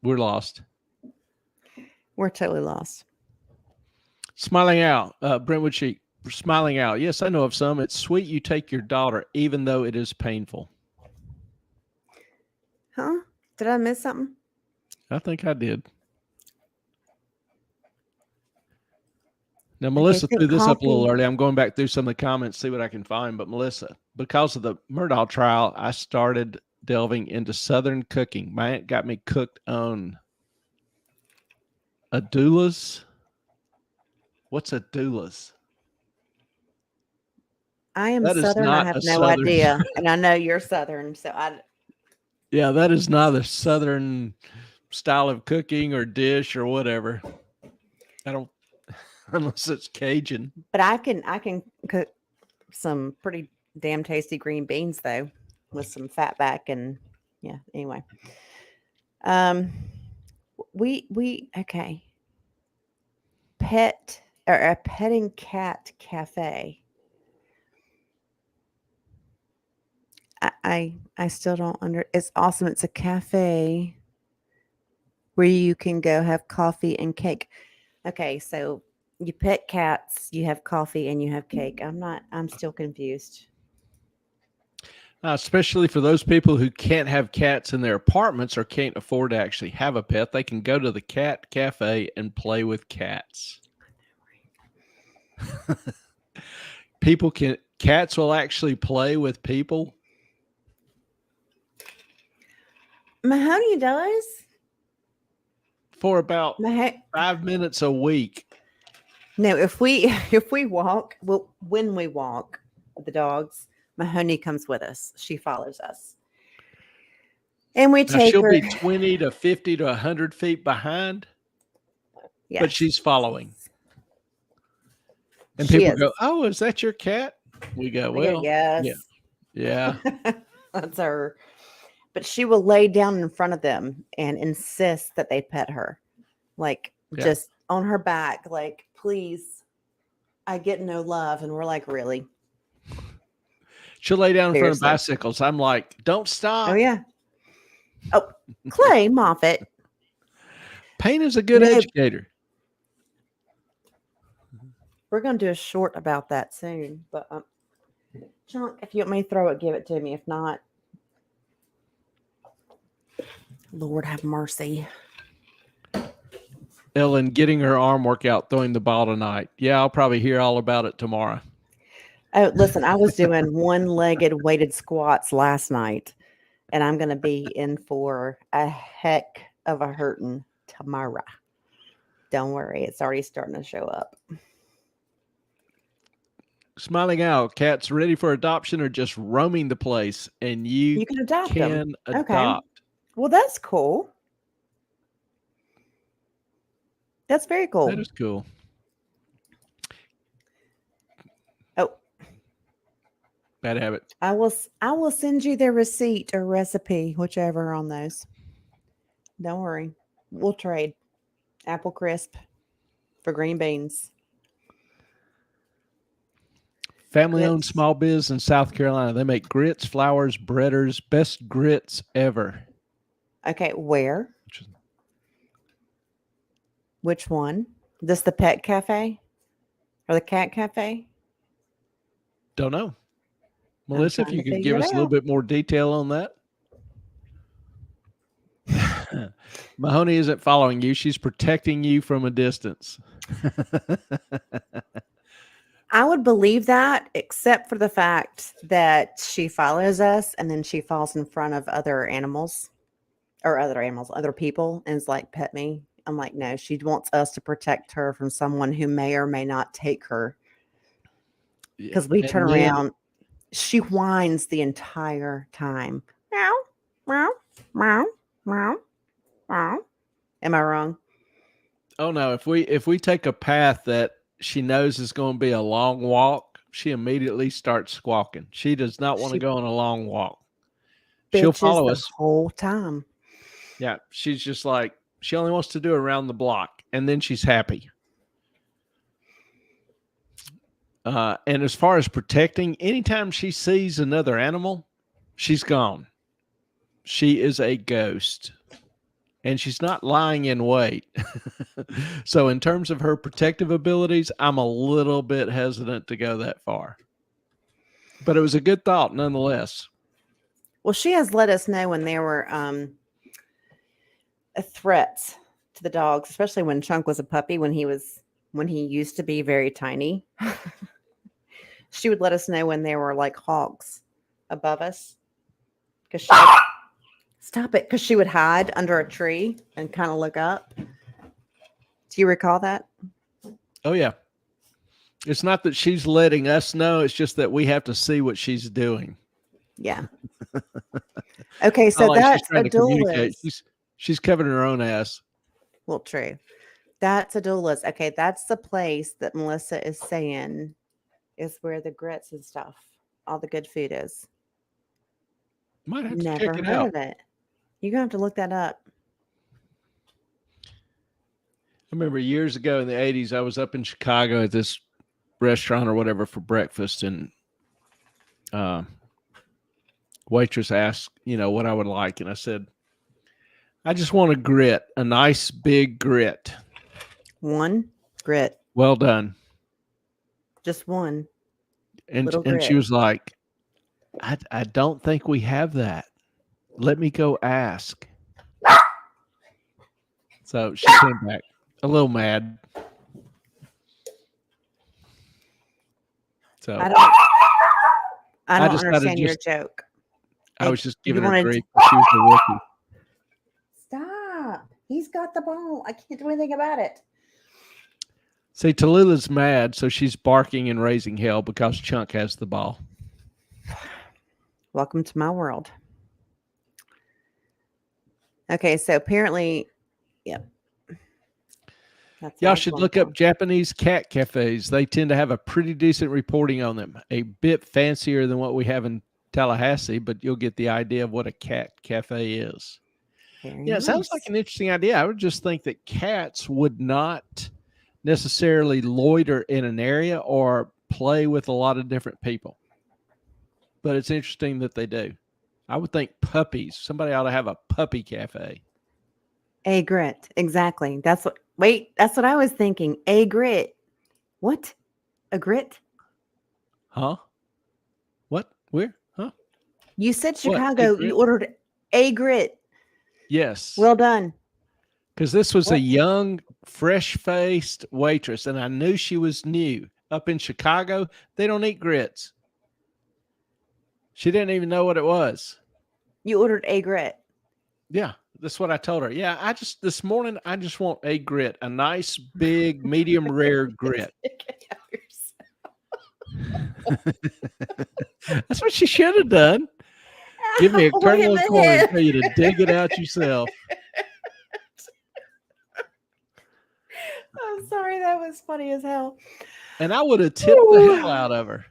We're lost. We're totally lost. Smiling Out, Brentwood Sheep, Smiling Out. Yes, I know of some. It's sweet you take your daughter, even though it is painful. Huh? Did I miss something? I think I did. Now, Melissa threw this up a little early. I'm going back through some of the comments, see what I can find. But Melissa, because of the Murdaugh trial, I started delving into Southern cooking. My aunt got me cooked on doulas. What's a doulas? I am That is Southern. I not have a no Southern- idea. And I know you're Southern. So Yeah, that is not a Southern style of cooking or dish or whatever. I don't, unless it's Cajun. but I can cook some pretty damn tasty green beans though. with some fat back and yeah. Anyway, um, we okay. Pet or a petting cat cafe. I still don't under. It's awesome. It's a cafe where you can go have coffee and cake. Okay, so you pet cats, you have coffee, and you have cake. I'm still confused. Especially for those people who can't have cats in their apartments or can't afford to actually have a pet, they can go to the cat cafe and play with cats. Cats will actually play with people. Mahoney does. For about 5 minutes a week. No, if we walk, well, when we walk with the dogs, Mahoney comes with us. She follows us. And we take she'll her. be 20 to 50 to 100 feet behind. Yes. But she's following. And people go, "Oh, is that your cat?" We go, "Well, yes. Yeah. That's her." But she will lay down in front of them and insist that they pet her. Like just on her back, like, "Please, I get no love." And we're like, "Really?" She'll lay down in front of bicycles. I'm like, "Don't stop." Oh, yeah. Oh, Clay Moffat. Payne is a good educator. We're going to do a short about that soon. But, Chunk, if you want me to throw it, give it to me. If not, Lord have mercy. Ellen getting her arm workout, throwing the ball tonight. Yeah, I'll probably hear all about it tomorrow. Oh, listen, I was doing one-legged weighted squats last night, and I'm going to be in for a heck of a hurting tomorrow. Don't worry, it's already starting to show up. Smiling Owl, cats ready for adoption or just roaming the place, and you can adopt them. Okay. Well, that's cool. That's very cool. That is cool. Oh, bad habit. I will send you the receipt or recipe, whichever on those. Don't worry, we'll trade apple crisp for green beans. Family-owned small biz in South Carolina. They make grits, flours, breaders, best grits ever. Okay, where? Which one? This the pet cafe or the cat cafe? Don't know. Melissa, if you could give us a little bit more detail on that. Mahoney isn't following you. She's protecting you from a distance. I would believe that, except for the fact that she follows us and then she falls in front of other people and is like, "Pet me." I'm like, no, she wants us to protect her from someone who may or may not take her. Because we turn around, she whines the entire time. Meow, meow, meow, meow, meow. Am I wrong? Oh no! If we take a path that she knows is going to be a long walk, she immediately starts squawking. She does not want to go on a long walk. She'll follow us the whole time. Yeah, she's just like, she only wants to do around the block, and then she's happy. And as far as protecting, anytime she sees another animal, she's gone. She is a ghost. And she's not lying in wait. So in terms of her protective abilities, I'm a little bit hesitant to go that far. But it was a good thought nonetheless. Well, she has let us know when there were threats to the dogs, especially when Chunk was a puppy, when he used to be very tiny. She would let us know when there were like hawks above us. Stop it. Because she would hide under a tree and kind of look up. Do you recall that? Oh, yeah. It's not that she's letting us know. It's just that we have to see what she's doing. Yeah. Okay, so like that's Adulis. She's covering her own ass. Well, true. That's Adulis. Okay, that's the place that Melissa is saying is where the grits and stuff, all the good food is. Might have to check Never it heard out. of it. You're gonna have to look that up. I remember years ago in the 80s, I was up in Chicago at this restaurant or whatever for breakfast, and waitress asked, what I would like. And I said, I just want a grit, a nice big grit. One grit. Well done. Just one. And Little she grit. was like, I don't think we have that. Let me go ask. So she came back a little mad. So I don't decided understand your joke. I was just giving You her wanted grief. She was a rookie. Stop. He's got the ball. I can't do anything about it. See, Tallulah's mad, so she's barking and raising hell because Chunk has the ball. Welcome to my world. Okay, so apparently, yep. Y'all should look up Japanese cat cafes. They tend to have a pretty decent reporting on them. A bit fancier than what we have in Tallahassee, but you'll get the idea of what a cat cafe is. It sounds like an interesting idea. I would just think that cats would not necessarily loiter in an area or play with a lot of different people. But it's interesting that they do. I would think puppies. Somebody ought to have a puppy cafe. A grit. Exactly. That's what I was thinking. A grit. What? A grit? Huh? What? Where? Huh? You said Chicago. You ordered a grit. Yes. Well done. Because this was a young, fresh-faced waitress, and I knew she was new. Up in Chicago, they don't eat grits. She didn't even know what it was. You ordered a grit. Yeah, that's what I told her. Yeah, this morning, I just want a grit, a nice, big, medium rare grit. That's what she should have done. Give me a kernel of corn and tell you to dig it out yourself. I'm sorry, that was funny as hell. And I would have tipped the hell out of her.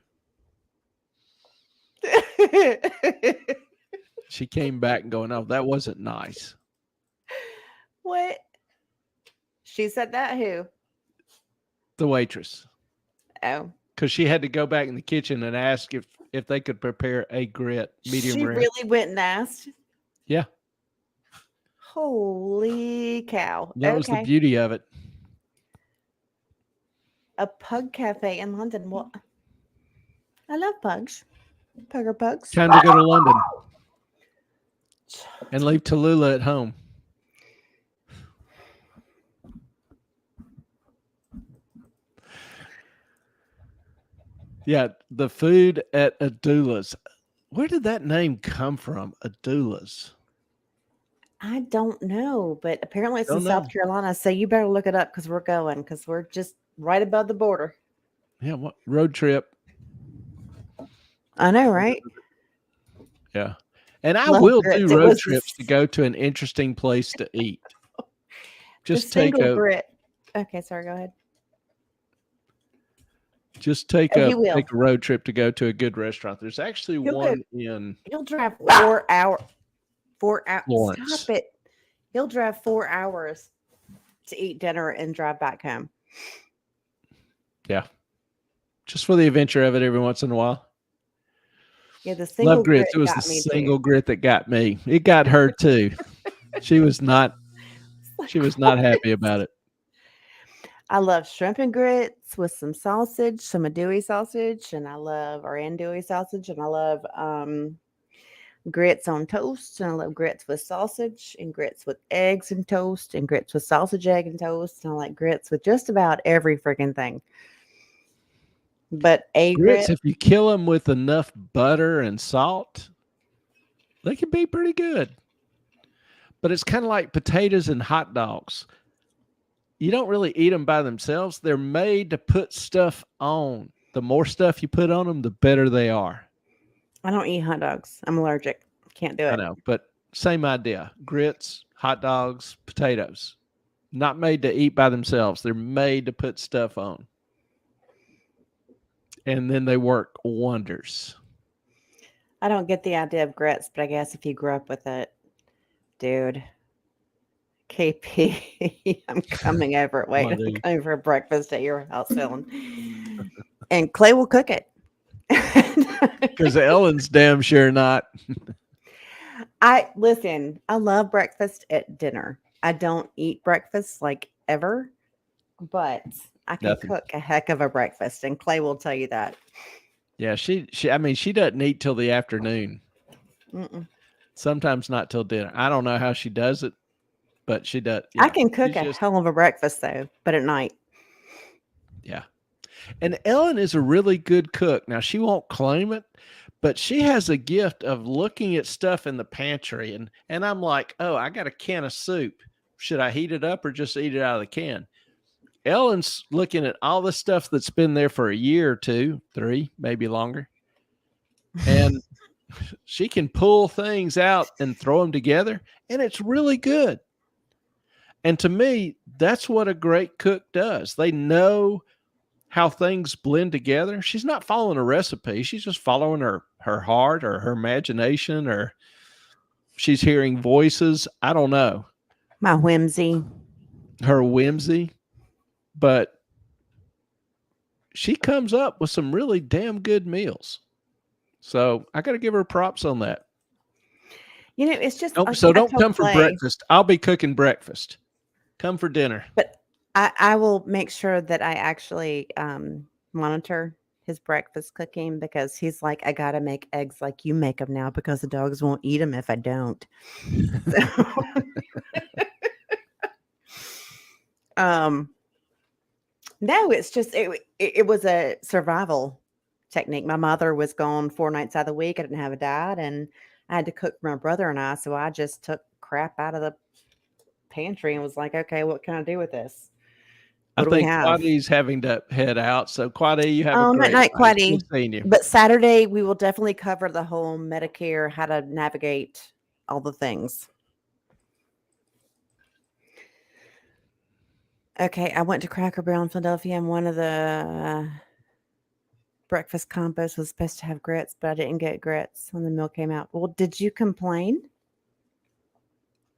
She came back and going, "Oh, that wasn't nice." What? She said that? Who? The waitress. Oh. Because she had to go back in the kitchen and ask if they could prepare a grit, medium rare. She really went and asked? Yeah. Holy cow. That was the beauty of it. A pug cafe in London. Well, I love pugs. Pugger pugs. Time to go to London and leave Tallulah at home. Yeah, the food at Adula's. Where did that name come from? Adula's. I don't know, but apparently it's in South Carolina. So you better look it up because we're just right above the border. Yeah, what road trip? I know, right? Yeah. And I will do road trips to go to an interesting place to eat. Just take a grit. Okay, sorry, go ahead. Just take a road trip to go to a good restaurant. There's actually one in. He'll drive 4 hours. 4 hours. Florence. Stop it. He'll drive 4 hours to eat dinner and drive back home. Yeah. Just for the adventure of it every once in a while. Yeah, the single Love grits. It was the single grit that got me. It got her too. She was not happy about it. I love shrimp and grits with some sausage, some andouille sausage, and I love andouille sausage, and I love grits on toast, and I love grits with sausage, and grits with eggs and toast, and grits with sausage, egg, and toast, and I like grits with just about every freaking thing. But grits, if you kill them with enough butter and salt, they can be pretty good. But it's kind of like potatoes and hot dogs. You don't really eat them by themselves. They're made to put stuff on. The more stuff you put on them, the better they are. I don't eat hot dogs. I'm allergic. Can't do it. I know, but same idea. Grits, hot dogs, potatoes. Not made to eat by themselves. They're made to put stuff on. And then they work wonders. I don't get the idea of grits, but I guess if you grew up with it, dude. KP, I'm coming over. Wait, Come on, I'm dude. coming for breakfast at your house, Ellen. And Clay will cook it. Because Ellen's damn sure not. I listen, I love breakfast at dinner. I don't eat breakfast like ever, but I can Nothing. cook a heck of a breakfast, and Clay will tell you that. Yeah, I mean, she doesn't eat till the afternoon. Mm-mm. Sometimes not till dinner. I don't know how she does it, but she does. I Yeah, can cook she's a just hell of a breakfast though, but at night. yeah. And Ellen is a really good cook. Now she won't claim it, but she has a gift of looking at stuff in the pantry, and I'm like, oh, I got a can of soup. Should I heat it up or just eat it out of the can? Ellen's looking at all the stuff that's been there for a year or two, 3, maybe longer, and she can pull things out and throw them together, and it's really good. And to me, that's what a great cook does. They know how things blend together. She's not following a recipe. She's just following her heart or her imagination, or she's hearing voices. I don't know. My whimsy. Her whimsy, but she comes up with some really damn good meals. So I got to give her props on that. You know, it's just Don't, like so I don't told come for Clay, breakfast. I'll be cooking breakfast. Come for dinner. but I will make sure that I actually monitor his breakfast cooking because he's like, I gotta make eggs like you make them now because the dogs won't eat them if I don't. So, no, it's just it was a survival technique. My mother was gone 4 nights out of the week. I didn't have a dad, and I had to cook for my brother and I. So I just took crap out of the pantry and was like, okay, what can I do with this? I What do we think have? Quaddy's having to head out. So Quaddy, you have a Night great night, night. It's good Quaddy. seeing you. But Saturday we will definitely cover the whole Medicare, how to navigate all the things. Okay, I went to Cracker Barrel in Philadelphia, and one of the breakfast combos was supposed to have grits, but I didn't get grits when the meal came out. Well, did you complain?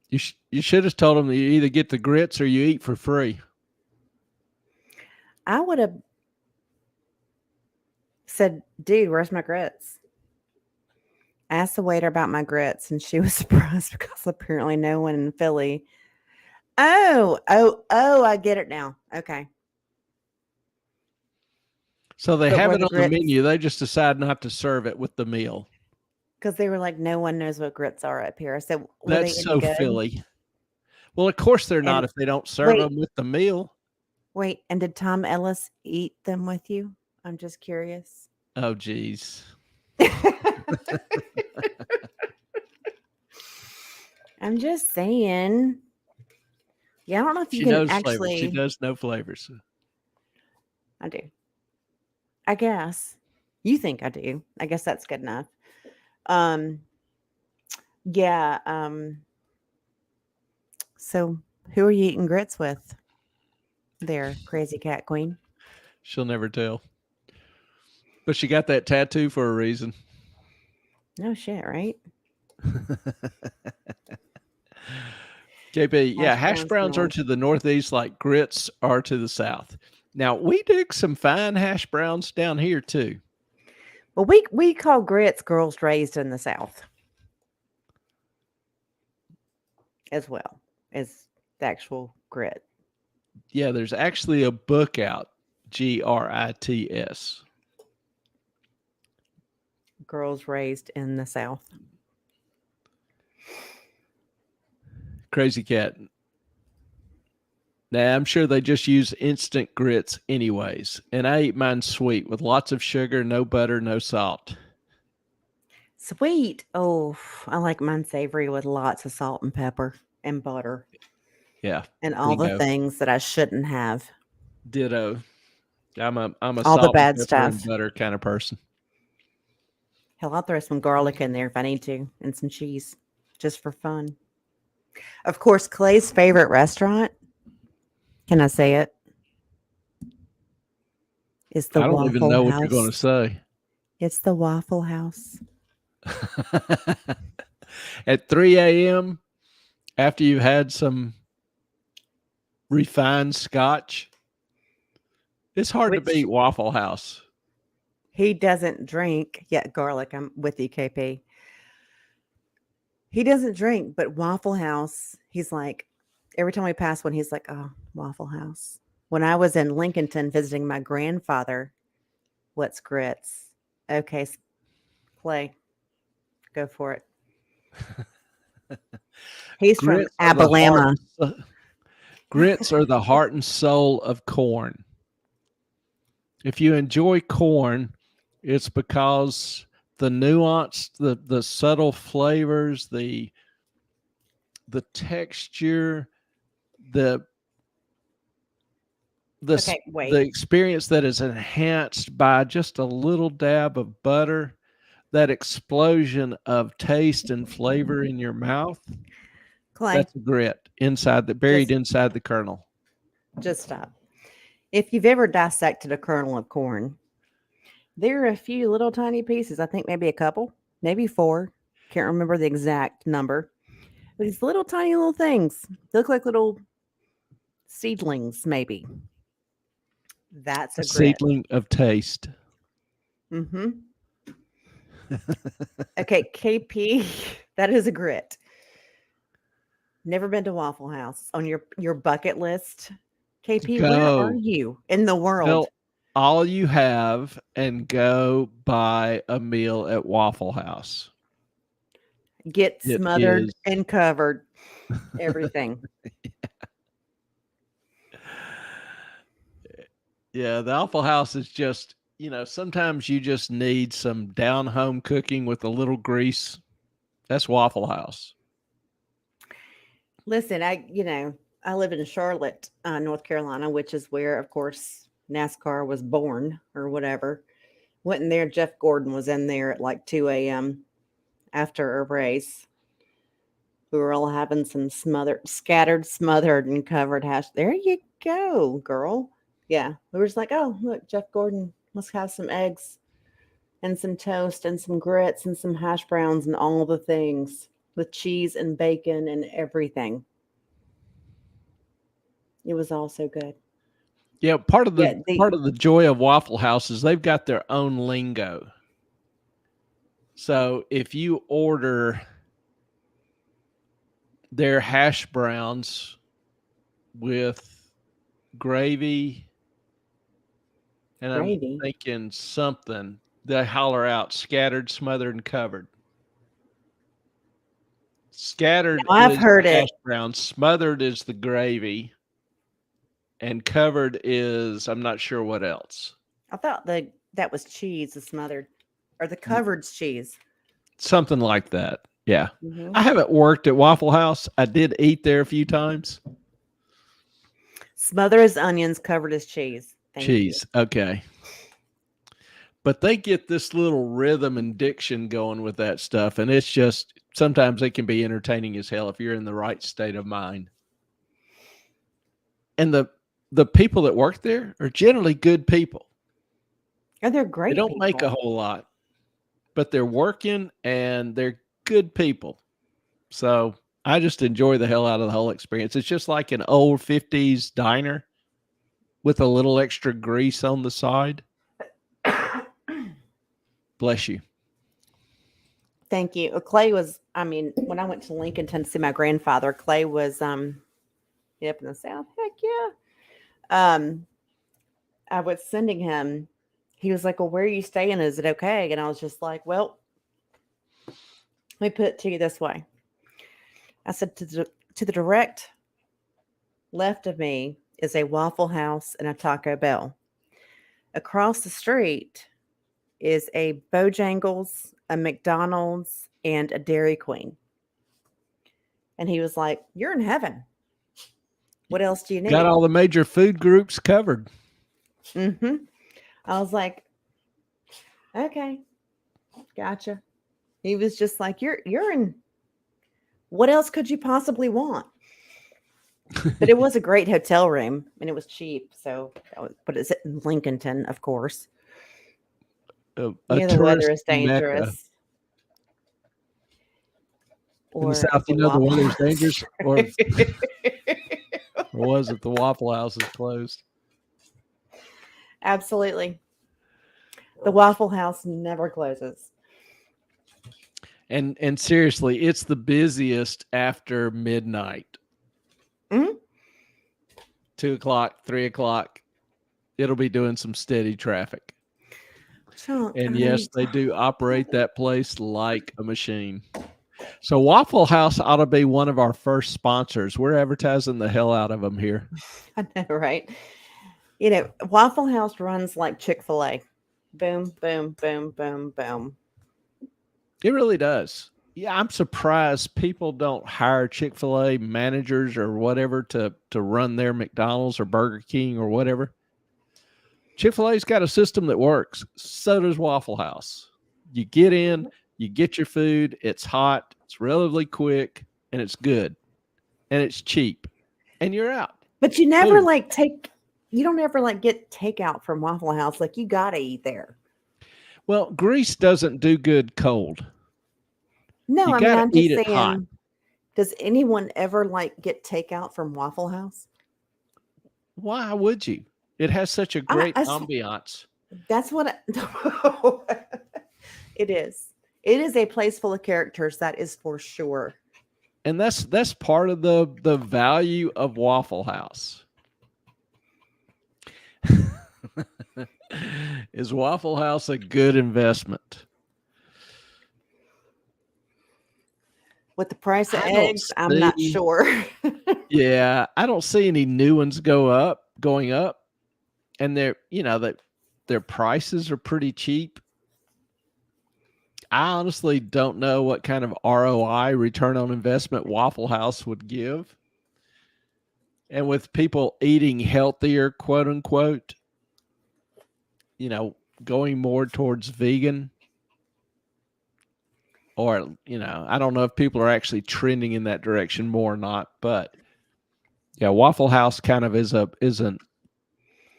You should have told them that you either get the grits or you eat for free. I would have said, dude, where's my grits? I asked the waiter about my grits, and she was surprised because apparently no one in Philly. Oh, I get it now. Okay. So they But have were it the on the grits menu. They just decide not to serve it with the meal. because they were like, no one knows what grits are up here. I said, were they That's any so good? Philly. Well, of course they're not And if they don't serve wait, them with the meal. wait, and did Tom Ellis eat them with you? I'm just curious. Oh, geez. I'm just saying. Yeah, I don't know if you She can knows flavors. She actually. does know flavors. I do. I guess. You think I do. I guess that's good enough. Um, yeah. So who are you eating grits with? There, crazy cat queen. She'll never tell. But she got that tattoo for a reason. No shit, right? JP, yeah, hash browns browns are grilled. to the northeast like grits are to the south. Now, we dig some fine hash browns down here too. Well, we call grits girls raised in the South as well as the actual grit. Yeah, there's actually a book out, GRITS. Girls raised in the South. Crazy cat. Now, I'm sure they just use instant grits anyways. And I eat mine sweet with lots of sugar, no butter, no salt. Sweet. Oh, I like mine savory with lots of salt and pepper and butter Yeah. and all the Bingo. things that I shouldn't have. Ditto. I'm a All the salt and bad pepper and stuff. butter kind of person. Hell, I'll throw some garlic in there if I need to and some cheese just for fun. Of course, Clay's favorite restaurant, can I say it? Is the I don't even Waffle know what you're going to House. say. It's the Waffle House. At 3 a.m., after you've had some refined scotch, it's hard to Which beat Waffle House. he doesn't drink yet. Garlic, I'm with you, KP. He doesn't drink, but Waffle House, he's like, every time we pass one, he's like, oh, Waffle House. When I was in Lincolnton visiting my grandfather, what's grits? Okay, Clay, go for it. He's from Grits are the Abilama. grits are the heart and soul of corn. If you enjoy corn, it's because the nuance, the subtle flavors, the texture, the Okay, wait. the experience that is enhanced by just a little dab of butter, that explosion of taste and flavor in your mouth. Clay, That's a grit buried inside the kernel. just stop. If you've ever dissected a kernel of corn, there are a few little tiny pieces. I think maybe a couple, maybe 4. Can't remember the exact number. These little tiny little things. They look like little seedlings, maybe. That's a grit. Seedling of taste. Mm-hmm. Okay, KP, that is a grit. Never been to Waffle House on your bucket list. KP, where are Go. you in the world? Tell all you have and go buy a meal at Waffle House. Get It smothered is- and covered. Everything. Yeah, the Waffle House is just, sometimes you just need some down home cooking with a little grease. That's Waffle House. Listen, I live in Charlotte, North Carolina, which is where, of course, NASCAR was born or whatever. Went in there. Jeff Gordon was in there at like 2 a.m. after a race. We were all having some scattered, smothered, and covered hash. There you go, girl. Yeah. We were just like, oh, look, Jeff Gordon, let's have some eggs and some toast and some grits and some hash browns and all the things with cheese and bacon and everything. It was all so good. Yeah, part of the joy of Waffle House is they've got their own lingo. So if you order their hash browns with gravy, and Gravy. I'm thinking something, they holler out scattered, smothered, and covered. Scattered Now, I've is heard the it. hash brown, smothered is the gravy, and covered is, I'm not sure what else. I thought that was cheese, the smothered, or the covered's cheese. Something like that. Yeah. Mhm. I haven't worked at Waffle House. I did eat there a few times. Smother as onions, covered as cheese. Thank you. Cheese. Okay. But they get this little rhythm and diction going with that stuff. And it's just, sometimes it can be entertaining as hell if you're in the right state of mind. And the people that work there are generally good people. Oh, they're great. They don't make a whole lot, but they're working and they're good people. So I just enjoy the hell out of the whole experience. It's just like an old 50s diner with a little extra grease on the side. Bless you. Thank you. Clay was, when I went to Lincolnton to see my grandfather, Clay was up in the South. Heck yeah. I was sending him. He was like, well, where are you staying? Is it okay? And I was just like, well, let me put it to you this way. I said, to the direct left of me is a Waffle House and a Taco Bell. Across the street is a Bojangles, a McDonald's, and a Dairy Queen. And he was like, you're in heaven. What else do you need? Got all the major food groups covered. Mm-hmm. I was like, okay, gotcha. He was just like, you're in, what else could you possibly want? But it was a great hotel room and it was cheap. So, but it's in Lincolnton, of course. The weather is dangerous. In the or South, the the Waffle weather's House. dangerous, or was it the Waffle House is closed? Absolutely. The Waffle House never closes. And seriously, it's the busiest after midnight. Mhm. 2 o'clock, 3 o'clock. It'll be doing some steady traffic. And yes, they do operate that place like a machine. So Waffle House ought to be one of our first sponsors. We're advertising the hell out of them here. I know, right? You know, Waffle House runs like Chick-fil-A. Boom, boom, boom, boom, boom. It really does. Yeah, I'm surprised people don't hire Chick-fil-A managers or whatever to run their McDonald's or Burger King or whatever. Chick-fil-A's got a system that works. So does Waffle House. You get in, you get your food, it's hot, it's relatively quick, and it's good. And it's cheap. And you're out. But you never Boom. you don't ever get takeout from Waffle House. Like, you gotta eat there. Well, grease doesn't do good cold. No, You I mean, gotta I'm eat just it hot. saying, does anyone ever get takeout from Waffle House? Why would you? It has such a great ambiance. That's what it is. It is a place full of characters, that is for sure. And that's part of the value of Waffle House. Is Waffle House a good investment? With the price of eggs, I'm not sure. Yeah, I don't see any new ones going up. And their prices are pretty cheap. I honestly don't know what kind of ROI, return on investment, Waffle House would give. And with people eating healthier, quote unquote, going more towards vegan, or, I don't know if people are actually trending in that direction more or not, but yeah, Waffle House kind of is an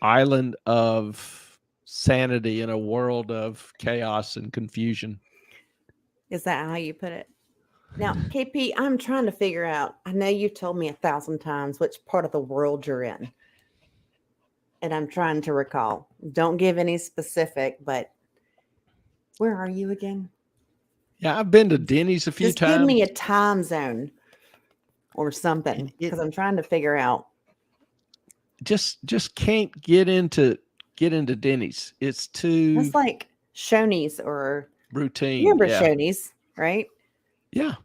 island of sanity in a world of chaos and confusion. Is that how you put it? Now, KP, I'm trying to figure out, I know you've told me 1,000 times which part of the world you're in. And I'm trying to recall. Don't give any specific, but where are you again? Yeah, I've been to Denny's a few times. Just give me a time zone or something, because I'm trying to figure out. Just can't get into Denny's. It's too. It's like Shoney's or routine. You remember Shoney's, right? Yeah.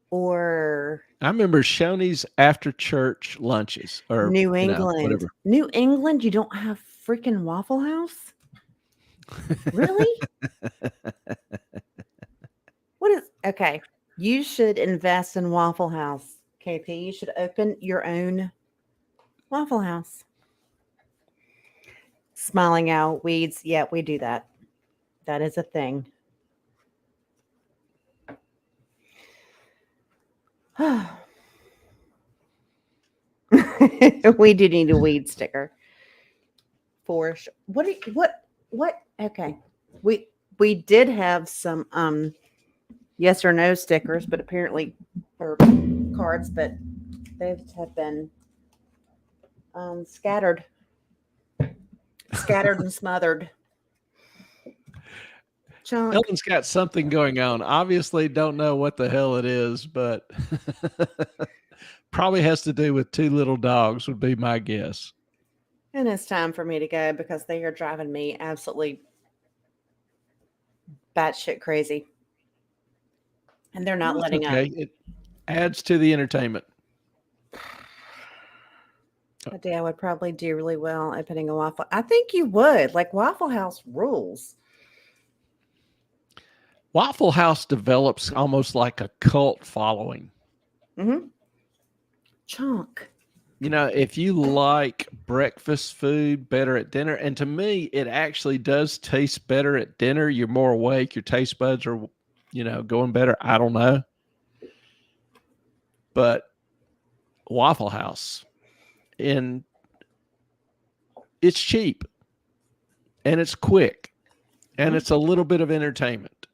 Or I remember Shoney's after church lunches, or New England. Whatever. New England, you don't have freaking Waffle House? Really? Okay. You should invest in Waffle House, KP. You should open your own Waffle House. Smiling out weeds. Yeah, we do that. That is a thing. We do need a weed sticker. For sure. What? Okay. We did have some yes or no stickers, but apparently, or cards, but they have been scattered and smothered. Chunk. Ellen's got something going on. Obviously, don't know what the hell it is, but probably has to do with two little dogs, would be my guess. And it's time for me to go because they are driving me absolutely batshit crazy. And they're not letting up. It adds to the entertainment. I do. I would probably do really well opening a Waffle. I think you would. Like, Waffle House rules. Waffle House develops almost like a cult following. Mm-hmm. Chunk. If you like breakfast food better at dinner, and to me, it actually does taste better at dinner. You're more awake. Your taste buds are, going better. I don't know. But Waffle House, and it's cheap, and it's quick, and it's a little bit of entertainment.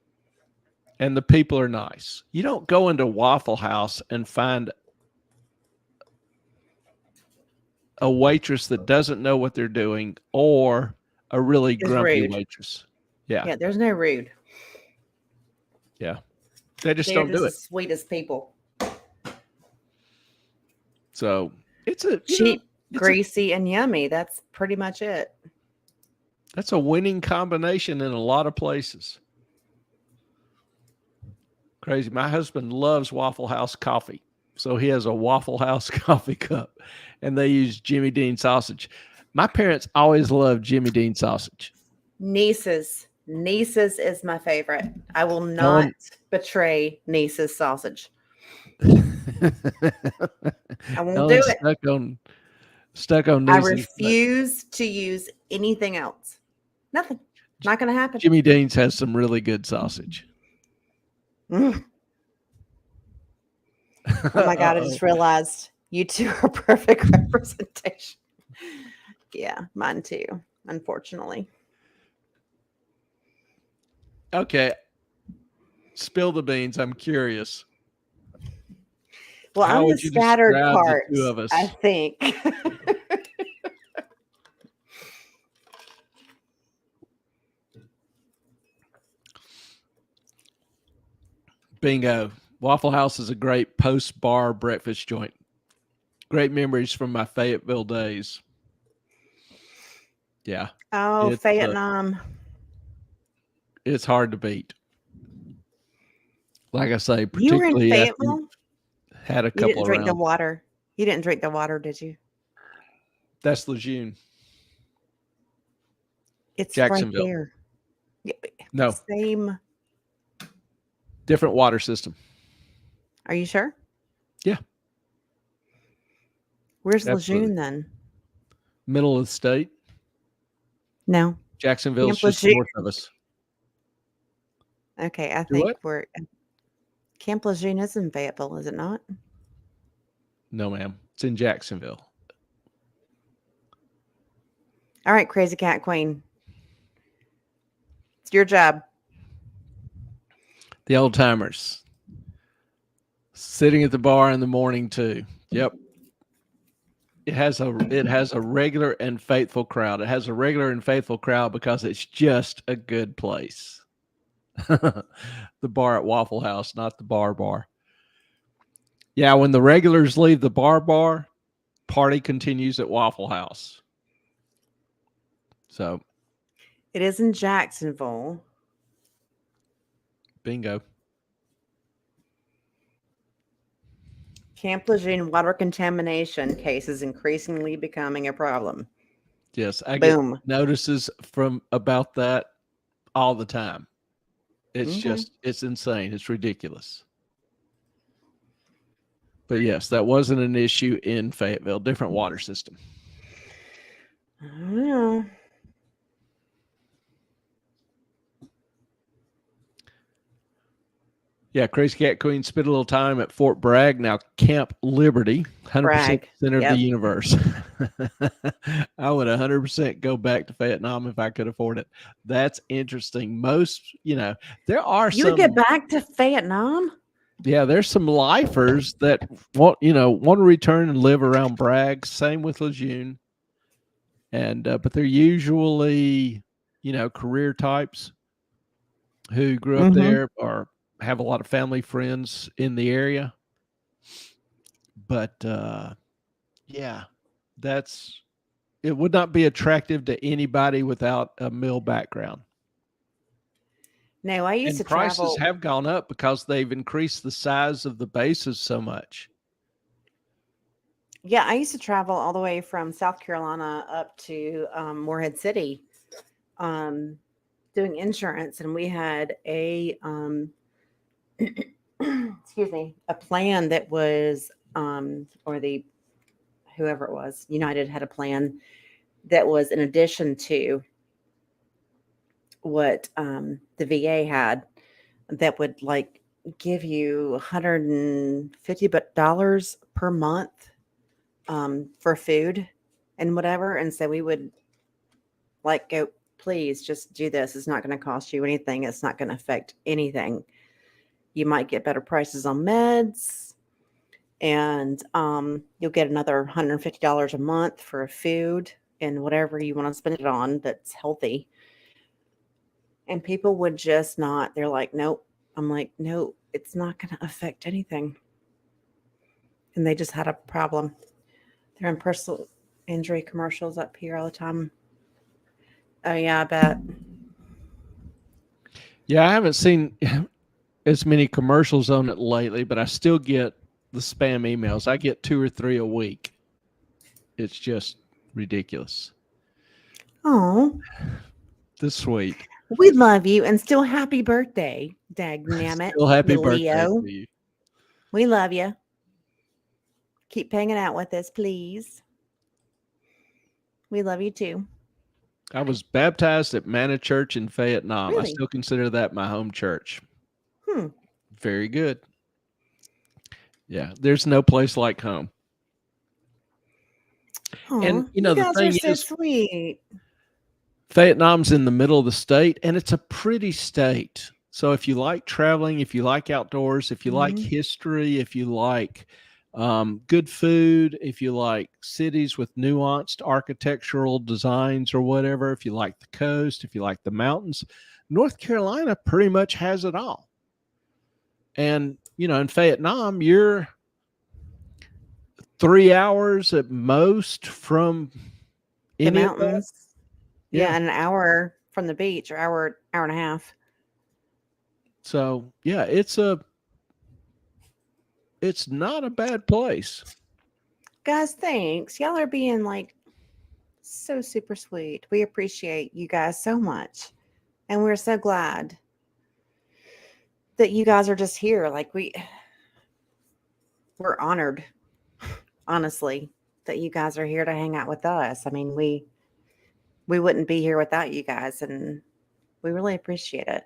and the people are nice. You don't go into Waffle House and find a waitress that doesn't know what they're doing or a really Is grumpy rude. waitress. Yeah. Yeah, there's no rude. Yeah. They just They're don't just do the it. sweetest people. So it's a, Cheap, it's greasy, and yummy. That's pretty much it. that's a winning combination in a lot of places. Crazy. My husband loves Waffle House coffee. So he has a Waffle House coffee cup and they use Jimmy Dean sausage. My parents always loved Jimmy Dean sausage. Niece's. Niece's is my favorite. I will Tell not 'em- betray Niece's sausage. I won't do Ellen it. stuck on I nieces. But refuse to use anything else. Nothing. Not going to happen. Jimmy Dean's has some really good sausage. Mm. Oh my God, I just realized you two are perfect representation. Yeah, mine too, unfortunately. Okay. Spill the beans. I'm curious. Well, How I'm would the you scattered describe part, the two of us? I think. Bingo. Waffle House is a great post-bar breakfast joint. Great memories from my Fayetteville days. Yeah. Oh, It's it's hard to beat. Like I say, You were in particularly after Fayetteville? you had a You couple didn't drink the around. water. You didn't drink the water, did you? That's Lejeune. It's Jacksonville. right there. Yeah, No, same. different water system. Are you sure? Yeah. Where's Absolutely. Lejeune then? Middle of the state. No. Jacksonville's Camp just Lejeune. north of us. Okay, I Do think what? we're Camp Lejeune is in Fayetteville, is it not? No, ma'am. It's in Jacksonville. All right, Crazy Cat Queen. It's your job. The old timers. Sitting at the bar in the morning too. Yep. It has a regular and faithful crowd. It has a regular and faithful crowd because it's just a good place. The bar at Waffle House, not the bar. Yeah, when the regulars leave the bar, party continues at Waffle House. So, It is in Jacksonville. bingo. Camp Lejeune water contamination case is increasingly becoming a problem. Yes, I Boom. get notices from about that all the time. It's Mhm. just, it's insane. It's ridiculous. But yes, that wasn't an issue in Fayetteville. Different water system. Yeah. Yeah, Crazy Cat Queen spent a little time at Fort Bragg, now Camp Liberty, 100% Bragg. center of Yep. the universe. I would 100% go back to Vietnam if I could afford it. That's interesting. Most, there are You some. would get back to Vietnam? Yeah, there's some lifers that want to return and live around Bragg. Same with Lejeune, and but they're usually career types who grew up there or have a lot of family friends in the area. But yeah, it would not be attractive to anybody without a mill background. No, I used to Prices travel. have gone up because they've increased the size of the bases so much. Yeah, I used to travel all the way from South Carolina up to Morehead City, doing insurance, and we had a excuse me, a plan that was or the whoever it was, United had a plan that was in addition to what the VA had, that would give you $150 per month for food and whatever. And so we would go, please just do this. It's not going to cost you anything. It's not going to affect anything. You might get better prices on meds, and you'll get another $150 a month for food and whatever you want to spend it on that's healthy. And people would just not, they're like, nope. I'm like, no, it's not going to affect anything. And they just had a problem. They're in personal injury commercials up here all the time. Oh, yeah, I bet. Yeah, I haven't seen as many commercials on it lately, but I still get the spam emails. I get 2 or 3 a week. It's just ridiculous. Oh, This sweet. we love you and still happy birthday, dagnammit. Still happy birthday Leo. to you. We love you. Keep hanging out with us, please. We love you too. I was baptized at Manna Church in Fayette. I Really? still consider that my home church. Very good. Yeah, there's no place like home. Aw, And you know, the guys thing are so is, sweet. Vietnam's in the middle of the state, and it's a pretty state. So if you like traveling, if you like outdoors, if you like history, if you like good food, if you like cities with nuanced architectural designs or whatever, if you like the coast, if you like the mountains, North Carolina pretty much has it all. And, you know, in Vietnam, you're 3 hours at most from The mountains. Yeah, Yeah. and an hour from the beach, or hour and a half. So yeah, it's not a bad place. Guys, thanks. Y'all are being like so super sweet. We appreciate you guys so much. And we're so glad that you guys are just here. Like we're honored, honestly, that you guys are here to hang out with us. I mean, we wouldn't be here without you guys, and we really appreciate it.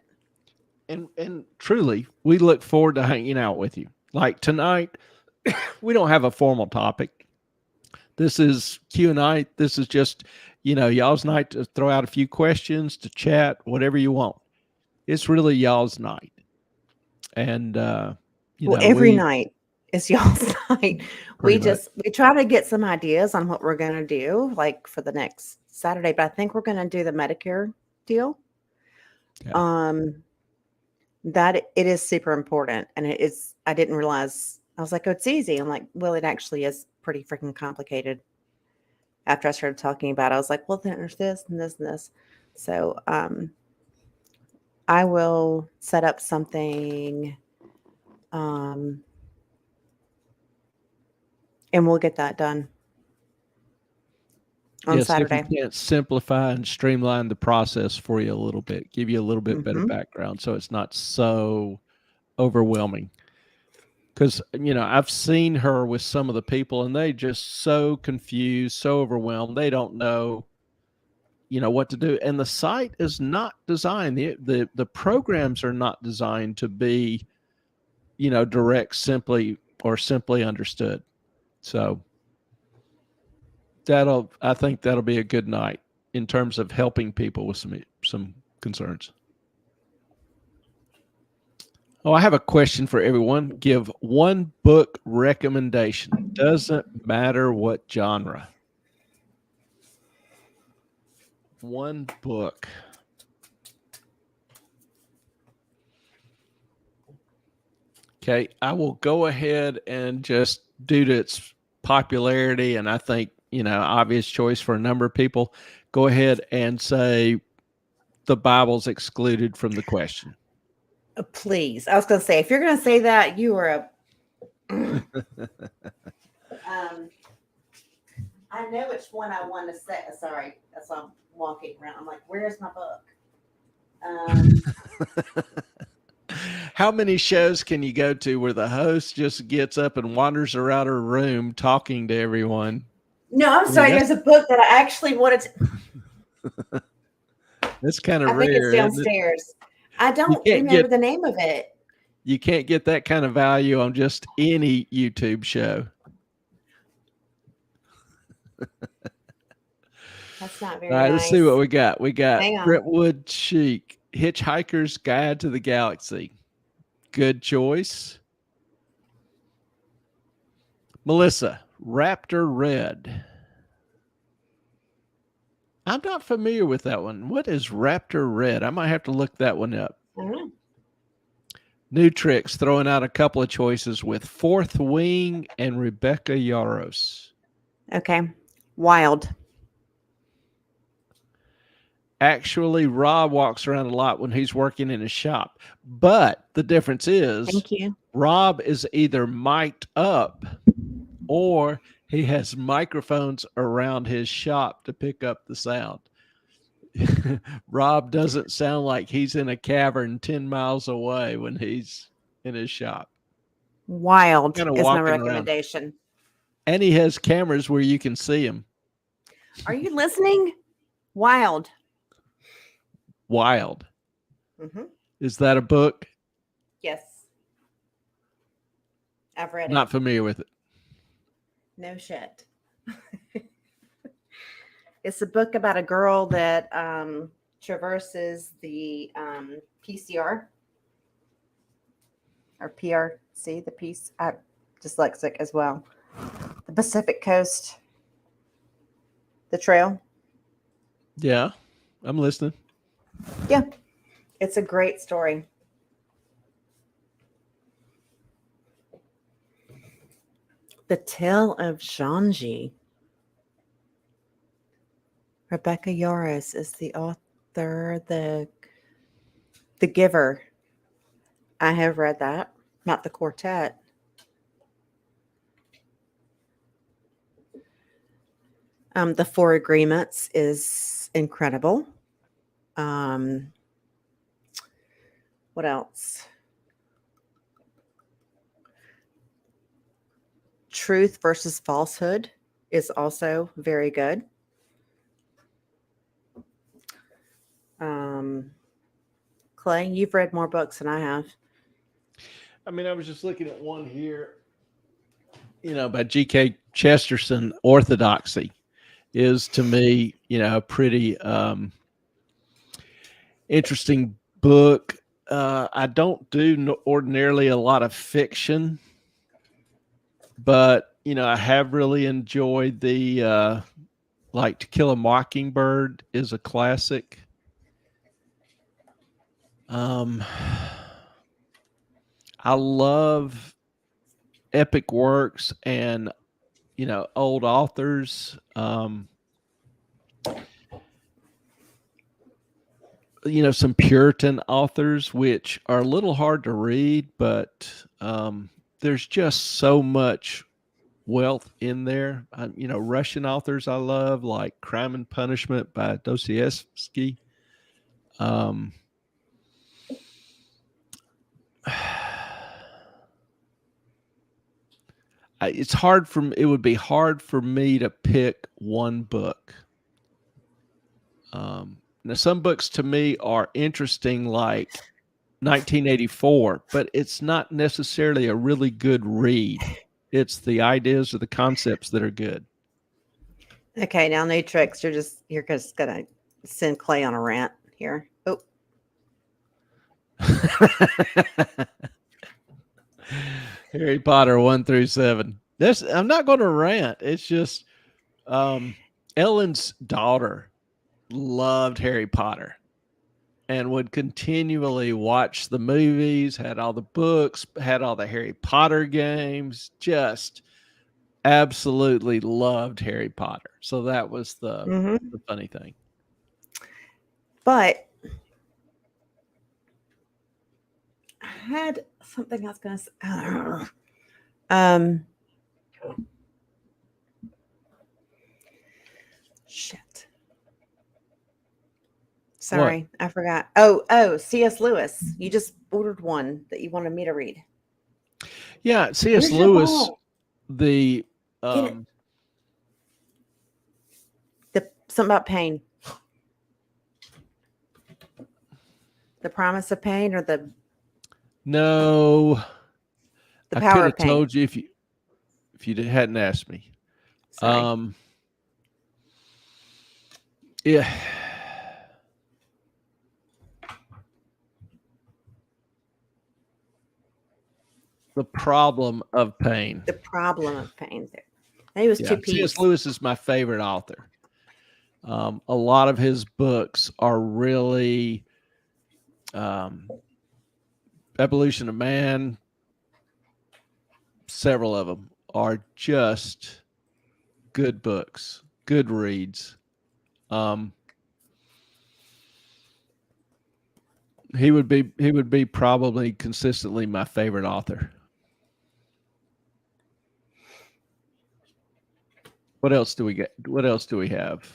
And truly, we look forward to hanging out with you. Like tonight, we don't have a formal topic. This is Q&A. This is just, you know, y'all's night to throw out a few questions, to chat, whatever you want. It's really y'all's night. And every night is y'all's night. We much. try to get some ideas on what we're going to do, like for the next Saturday, but I think we're going to do the Medicare deal. Yeah. That it is super important, and it is. I didn't realize. I was like, oh, it's easy. I'm like, well, it actually is pretty freaking complicated. After I started talking about it, I was like, well, then there's this and this and this. So I will set up something, and we'll get that done on Saturday. If you can't simplify and streamline the process for you a little bit, give you a little bit better background so it's not so overwhelming. Because, you know, I've seen her with some of the people and they just so confused, so overwhelmed. They don't know, you know, what to do. And the site is not designed, the programs are not designed to be, you know, direct, simply understood. So I think that'll be a good night in terms of helping people with some concerns. Oh, I have a question for everyone. Give one book recommendation. Doesn't matter what genre. One book. Okay, I will go ahead and just, due to its popularity, and I think, you know, obvious choice for a number of people, go ahead and say the Bible's excluded from the question. Please. I was going to say, if you're going to say that, you are a... I know which one I want to say. Sorry, that's why I'm walking around. I'm like, where's my book? How many shows can you go to where the host just gets up and wanders around her room talking to everyone? No, I'm sorry. There's a book that I actually wanted to... That's kind of rare. I think it's downstairs. I don't remember the name of it. You can't get that kind of value on just any YouTube show. That's not very All right, nice. let's see what we got. We got Brentwood Chic, Hitchhiker's Guide to the Galaxy. Good choice. Melissa, Raptor Red. I'm not familiar with that one. What is Raptor Red? I might have to look that one up. New Tricks throwing out a couple of choices with Fourth Wing and Rebecca Yaros. Okay. Wild. Actually, Rob walks around a lot when he's working in his shop. But the difference is Thank you. Rob is either mic'd up or he has microphones around his shop to pick up the sound. Rob doesn't sound like he's in a cavern 10 miles away when he's in his shop. Wild Kinda is my walking around. recommendation. And he has cameras where you can see him. Are you listening? Wild. Wild. Mm-hmm. Is that a book? Yes. I've read Not it. familiar with it. No shit. It's a book about a girl that traverses the PCR or PRC, the piece. I'm dyslexic as well. The Pacific Coast, the trail. Yeah, I'm listening. Yeah, it's a great story. The Tale of Shanji. Rebecca Yaros is the author. The Giver. I have read that. Not the quartet. The Four Agreements is incredible. What else? Truth versus Falsehood is also very good. Clay, you've read more books than I have. I mean, I was just looking at one here, by G.K. Chesterton. Orthodoxy is, to me, a pretty interesting book. I don't do ordinarily a lot of fiction, but, I have really enjoyed the, like To Kill a Mockingbird is a classic. I love epic works and, old authors. Some Puritan authors, which are a little hard to read, but there's just so much wealth in there. Russian authors I love, like Crime and Punishment by Dostoevsky. It would be hard for me to pick one book. Now, some books to me are interesting, like 1984, but it's not necessarily a really good read. It's the ideas or the concepts that are good. Okay, now New Tricks. You're just gonna send Clay on a rant here. Oh, Harry Potter 1 through 7. I'm not going to rant. It's just Ellen's daughter loved Harry Potter and would continually watch the movies, had all the books, had all the Harry Potter games, just absolutely loved Harry Potter. So that was the funny thing. But I had something I was going to say. Shit. Sorry, what? I forgot. Oh, C.S. Lewis. You just ordered one that you wanted me to read. Yeah, C.S. Lewis. The something about pain. The Promise of Pain, or the I Power could of have Pain. told you if you hadn't asked me. Sorry. Yeah. The Problem of Pain. The Problem of Pain. He was two P's. C.S. Lewis is my favorite author. A lot of his books are really Evolution of Man. Several of them are just good books, good reads. He would be probably consistently my favorite author. What else do we get? What else do we have?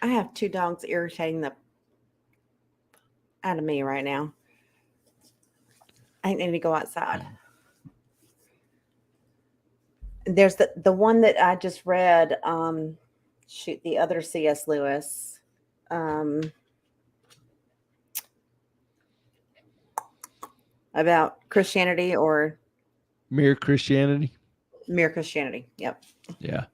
I have two dogs irritating the out of me right now. I need to go outside. There's the one that I just read. The other C.S. Lewis. About Christianity or Mere Christianity. Mere Christianity. Yep. Yeah.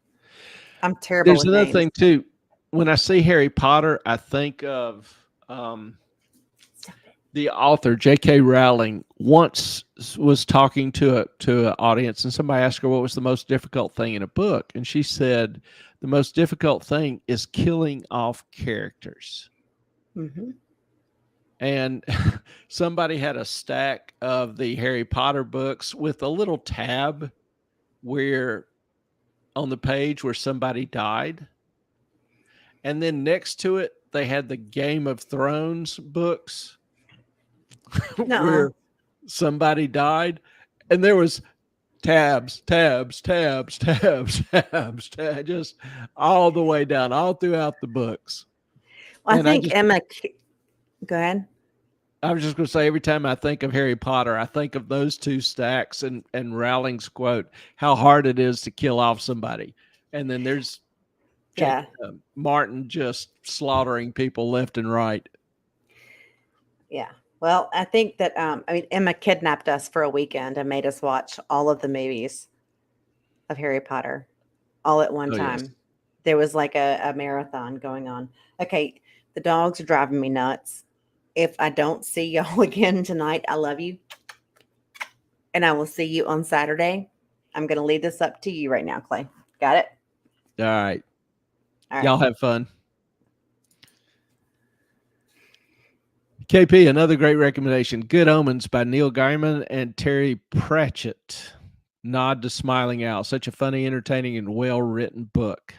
I'm terrible. There's another thing too. When I see Harry Potter, I think of the author J.K. Rowling. Once was talking to an audience, and somebody asked her what was the most difficult thing in a book, and she said the most difficult thing is killing off characters. Mm-hmm. And somebody had a stack of the Harry Potter books with a little tab where on the page where somebody died. And then next to it, they had the Game of Thrones books where somebody died. And there was tabs, just all the way down, all throughout the books. Well, I think Emma... Go ahead. I was just going to say, every time I think of Harry Potter, I think of those two stacks and Rowling's quote, how hard it is to kill off somebody. And then there's Martin just slaughtering people left and right. Yeah. Well, I think that, Emma kidnapped us for a weekend and made us watch all of the movies of Harry Potter all at one time. Yes. There was like a marathon going on. Okay. The dogs are driving me nuts. If I don't see y'all again tonight, I love you. And I will see you on Saturday. I'm going to leave this up to you right now, Clay. Got it? All right. Y'all have fun. KP, another great recommendation. Good Omens by Neil Gaiman and Terry Pratchett. Nod to Smiling Owl. Such a funny, entertaining, and well-written book.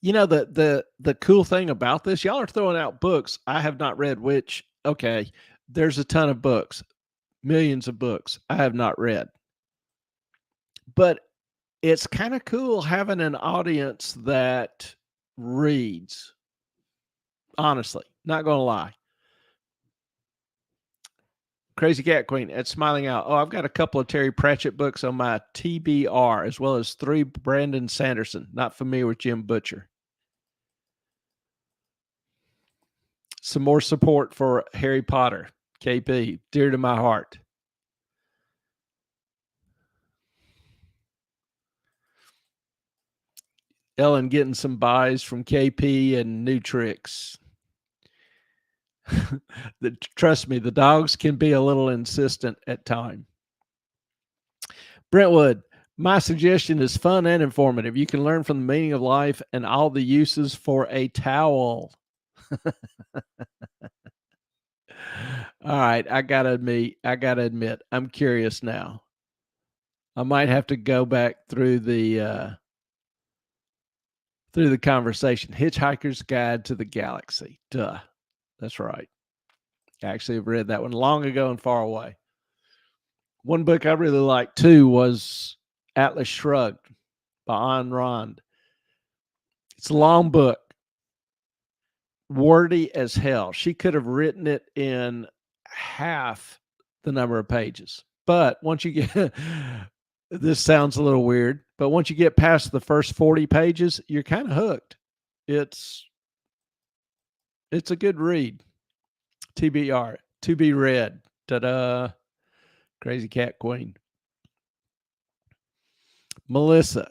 You know, the cool thing about this, y'all are throwing out books I have not read, which, okay, there's a ton of books, millions of books I have not read. But it's kind of cool having an audience that reads. Honestly, not going to lie. Crazy Cat Queen at Smiling Out. Oh, I've got a couple of Terry Pratchett books on my TBR, as well as 3 Brandon Sanderson. Not familiar with Jim Butcher. Some more support for Harry Potter. KP, dear to my heart. Ellen getting some buys from KP and New Tricks. Trust me, the dogs can be a little insistent at times. Brentwood, my suggestion is fun and informative. You can learn from the meaning of life and all the uses for a towel. All right, I gotta admit, I'm curious now. I might have to go back through the conversation. Hitchhiker's Guide to the Galaxy. Duh. That's right. I actually have read that one long ago and far away. One book I really liked too was Atlas Shrugged by Ayn Rand. It's a long book, wordy as hell. She could have written it in half the number of pages. But once you get, this sounds a little weird, but once you get past the first 40 pages, you're kind of hooked. It's a good read. TBR, to be read. Ta-da. Crazy Cat Queen. Melissa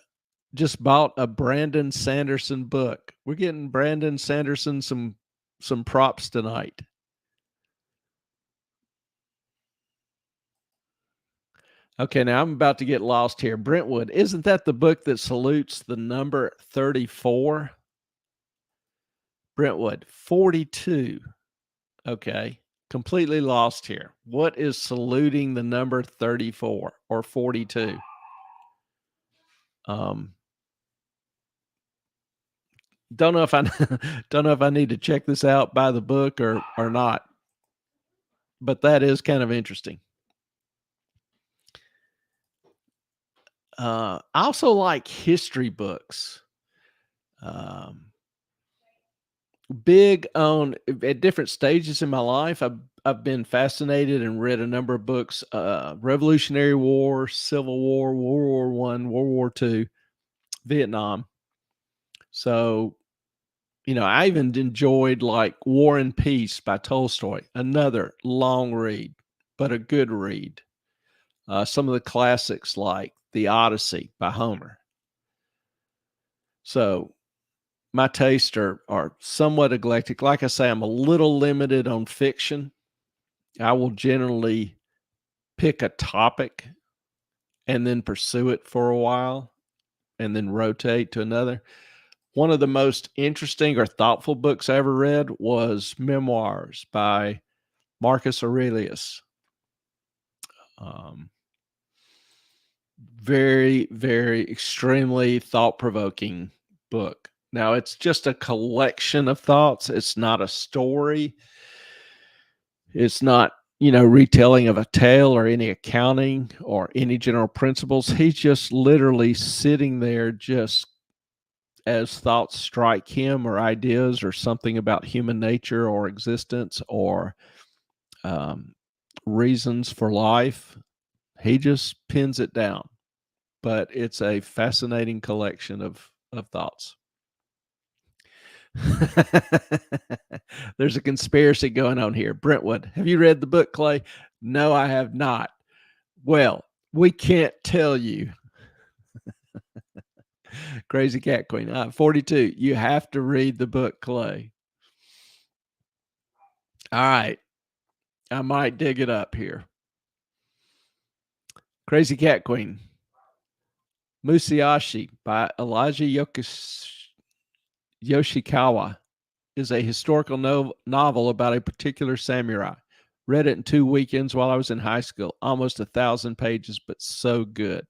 just bought a Brandon Sanderson book. We're getting Brandon Sanderson some props tonight. Okay, now I'm about to get lost here. Brentwood, isn't that the book that salutes the number 34? Brentwood, 42. Okay, completely lost here. What is saluting the number 34 or 42? Don't know if I don't know if I need to check this out by the book or not, but that is kind of interesting. I also like history books. Big on at different stages in my life. I've been fascinated and read a number of books: Revolutionary War, Civil War, World War I, World War II, Vietnam. So, I even enjoyed like War and Peace by Tolstoy, another long read, but a good read. Some of the classics like The Odyssey by Homer. So my tastes are somewhat eclectic. Like I say, I'm a little limited on fiction. I will generally pick a topic and then pursue it for a while and then rotate to another. One of the most interesting or thoughtful books I ever read was Memoirs by Marcus Aurelius. Very, very extremely thought-provoking book. Now, it's just a collection of thoughts. It's not a story. It's not, retelling of a tale or any accounting or any general principles. He's just literally sitting there just as thoughts strike him or ideas or something about human nature or existence or reasons for life. He just pins it down. But it's a fascinating collection of thoughts. There's a conspiracy going on here. Brentwood, have you read the book, Clay? No, I have not. Well, we can't tell you. Crazy Cat Queen. 42. You have to read the book, Clay. All right. I might dig it up here. Crazy Cat Queen. Musashi by Elijah Yoshikawa is a historical novel about a particular samurai. Read it in 2 weekends while I was in high school. Almost 1,000 pages, but so good.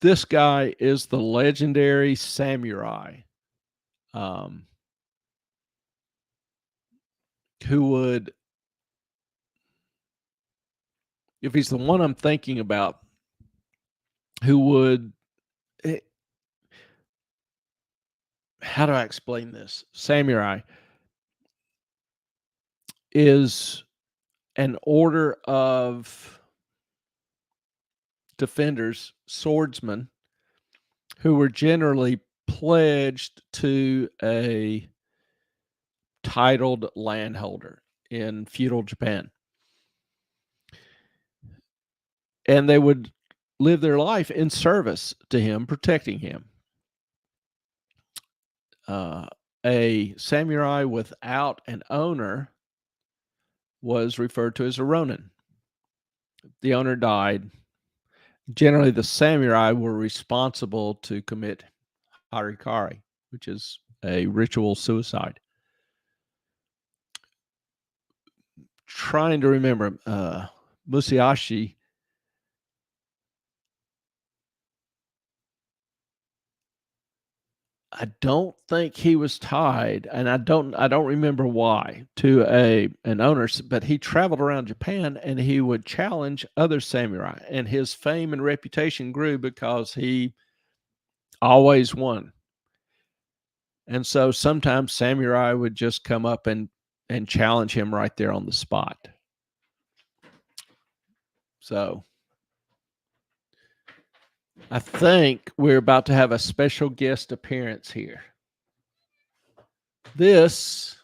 This guy is the legendary samurai who would, if he's the one I'm thinking about, who would, how do I explain this? Samurai is an order of defenders, swordsmen, who were generally pledged to a titled landholder in feudal Japan. And they would live their life in service to him, protecting him. A samurai without an owner was referred to as a ronin. The owner died. Generally, the samurai were responsible to commit harikari, which is a ritual suicide. Trying to remember, Musashi. I don't think he was tied, and I don't remember why, to an owner, but he traveled around Japan and he would challenge other samurai, and his fame and reputation grew because he always won. And so sometimes samurai would just come up and challenge him right there on the spot. So I think we're about to have a special guest appearance here. This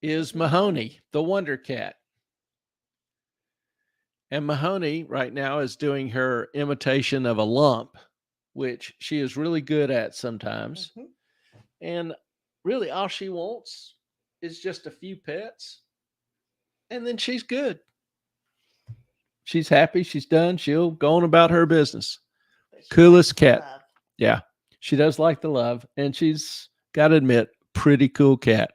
is Mahoney, the Wonder Cat. And Mahoney right now is doing her imitation of a lump, which she is really good at sometimes. Mm-hmm. And really all she wants is just a few pets, and then she's good. She's happy. She's done. She'll go on about her business. But she Coolest likes the cat. love. Yeah. She does like the love, and she's got to admit, pretty cool cat.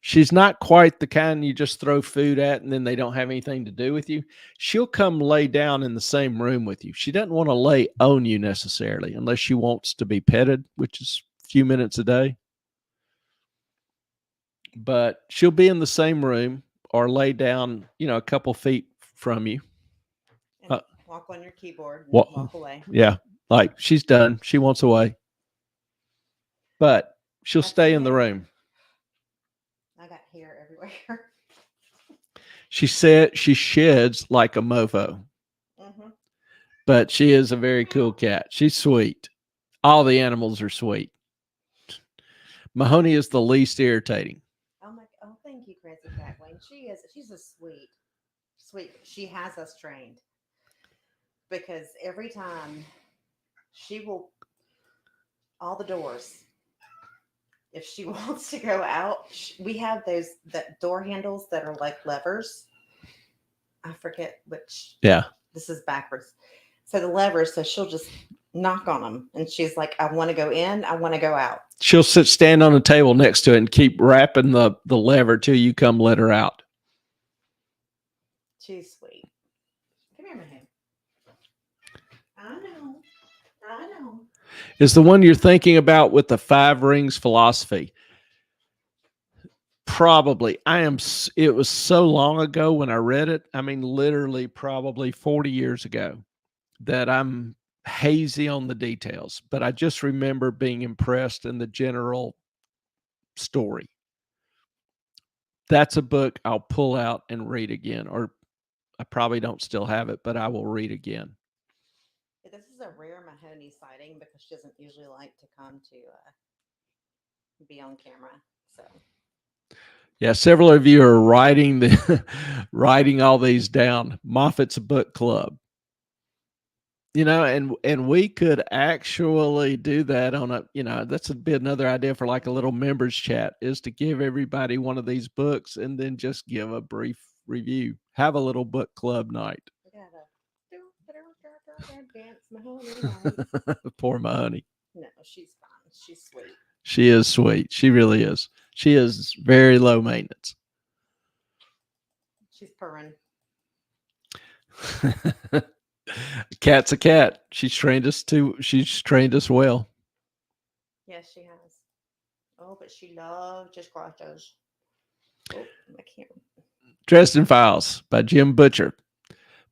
She's not quite the kind you just throw food at and then they don't have anything to do with you. She'll come lay down in the same room with you. She doesn't want to lay on you necessarily unless she wants to be petted, which is a few minutes a day. But she'll be in the same room or lay down, a couple feet from you. And walk on your keyboard and Walk away. Yeah. Like she's done. She wants away. But she'll stay in the room. I got hair everywhere. She said she sheds like a mofo. But she is a very cool cat. She's sweet. All the animals are sweet. Mahoney is the least irritating. Oh, thank you, Crazy Cat Wayne. She's a sweet. She has us trained because every time she will, all the doors. If she wants to go out, we have that door handles that are like levers. I forget which. Yeah. This is backwards. So the levers, so she'll just knock on them. And she's like, I want to go in. I want to go out. She'll stand on a table next to it and keep rapping the lever till you come let her out. She's sweet. Come here, Mahoney. I know. Is the one you're thinking about with the 5 rings philosophy? Probably. It was so long ago when I read it. I mean, literally probably 40 years ago that I'm hazy on the details, but I just remember being impressed in the general story. That's a book I'll pull out and read again, or I probably don't still have it, but I will read again. This is a rare Mahoney sighting because she doesn't usually like to come to be on camera. So yeah, several of you are writing all these down. Moffat's Book Club. And we could actually do that on that's be another idea for like a little members chat, is to give everybody one of these books and then just give a brief review. Have a little book club night. Dance Mahoney. Poor Mahoney. No, she's fine. She's sweet. She is sweet. She really is. She is very low maintenance. She's purring. Cat's a cat. She's trained us well. Yes, she has. Oh, but she loves just scratches. Oh, I can't. Dresden Files by Jim Butcher.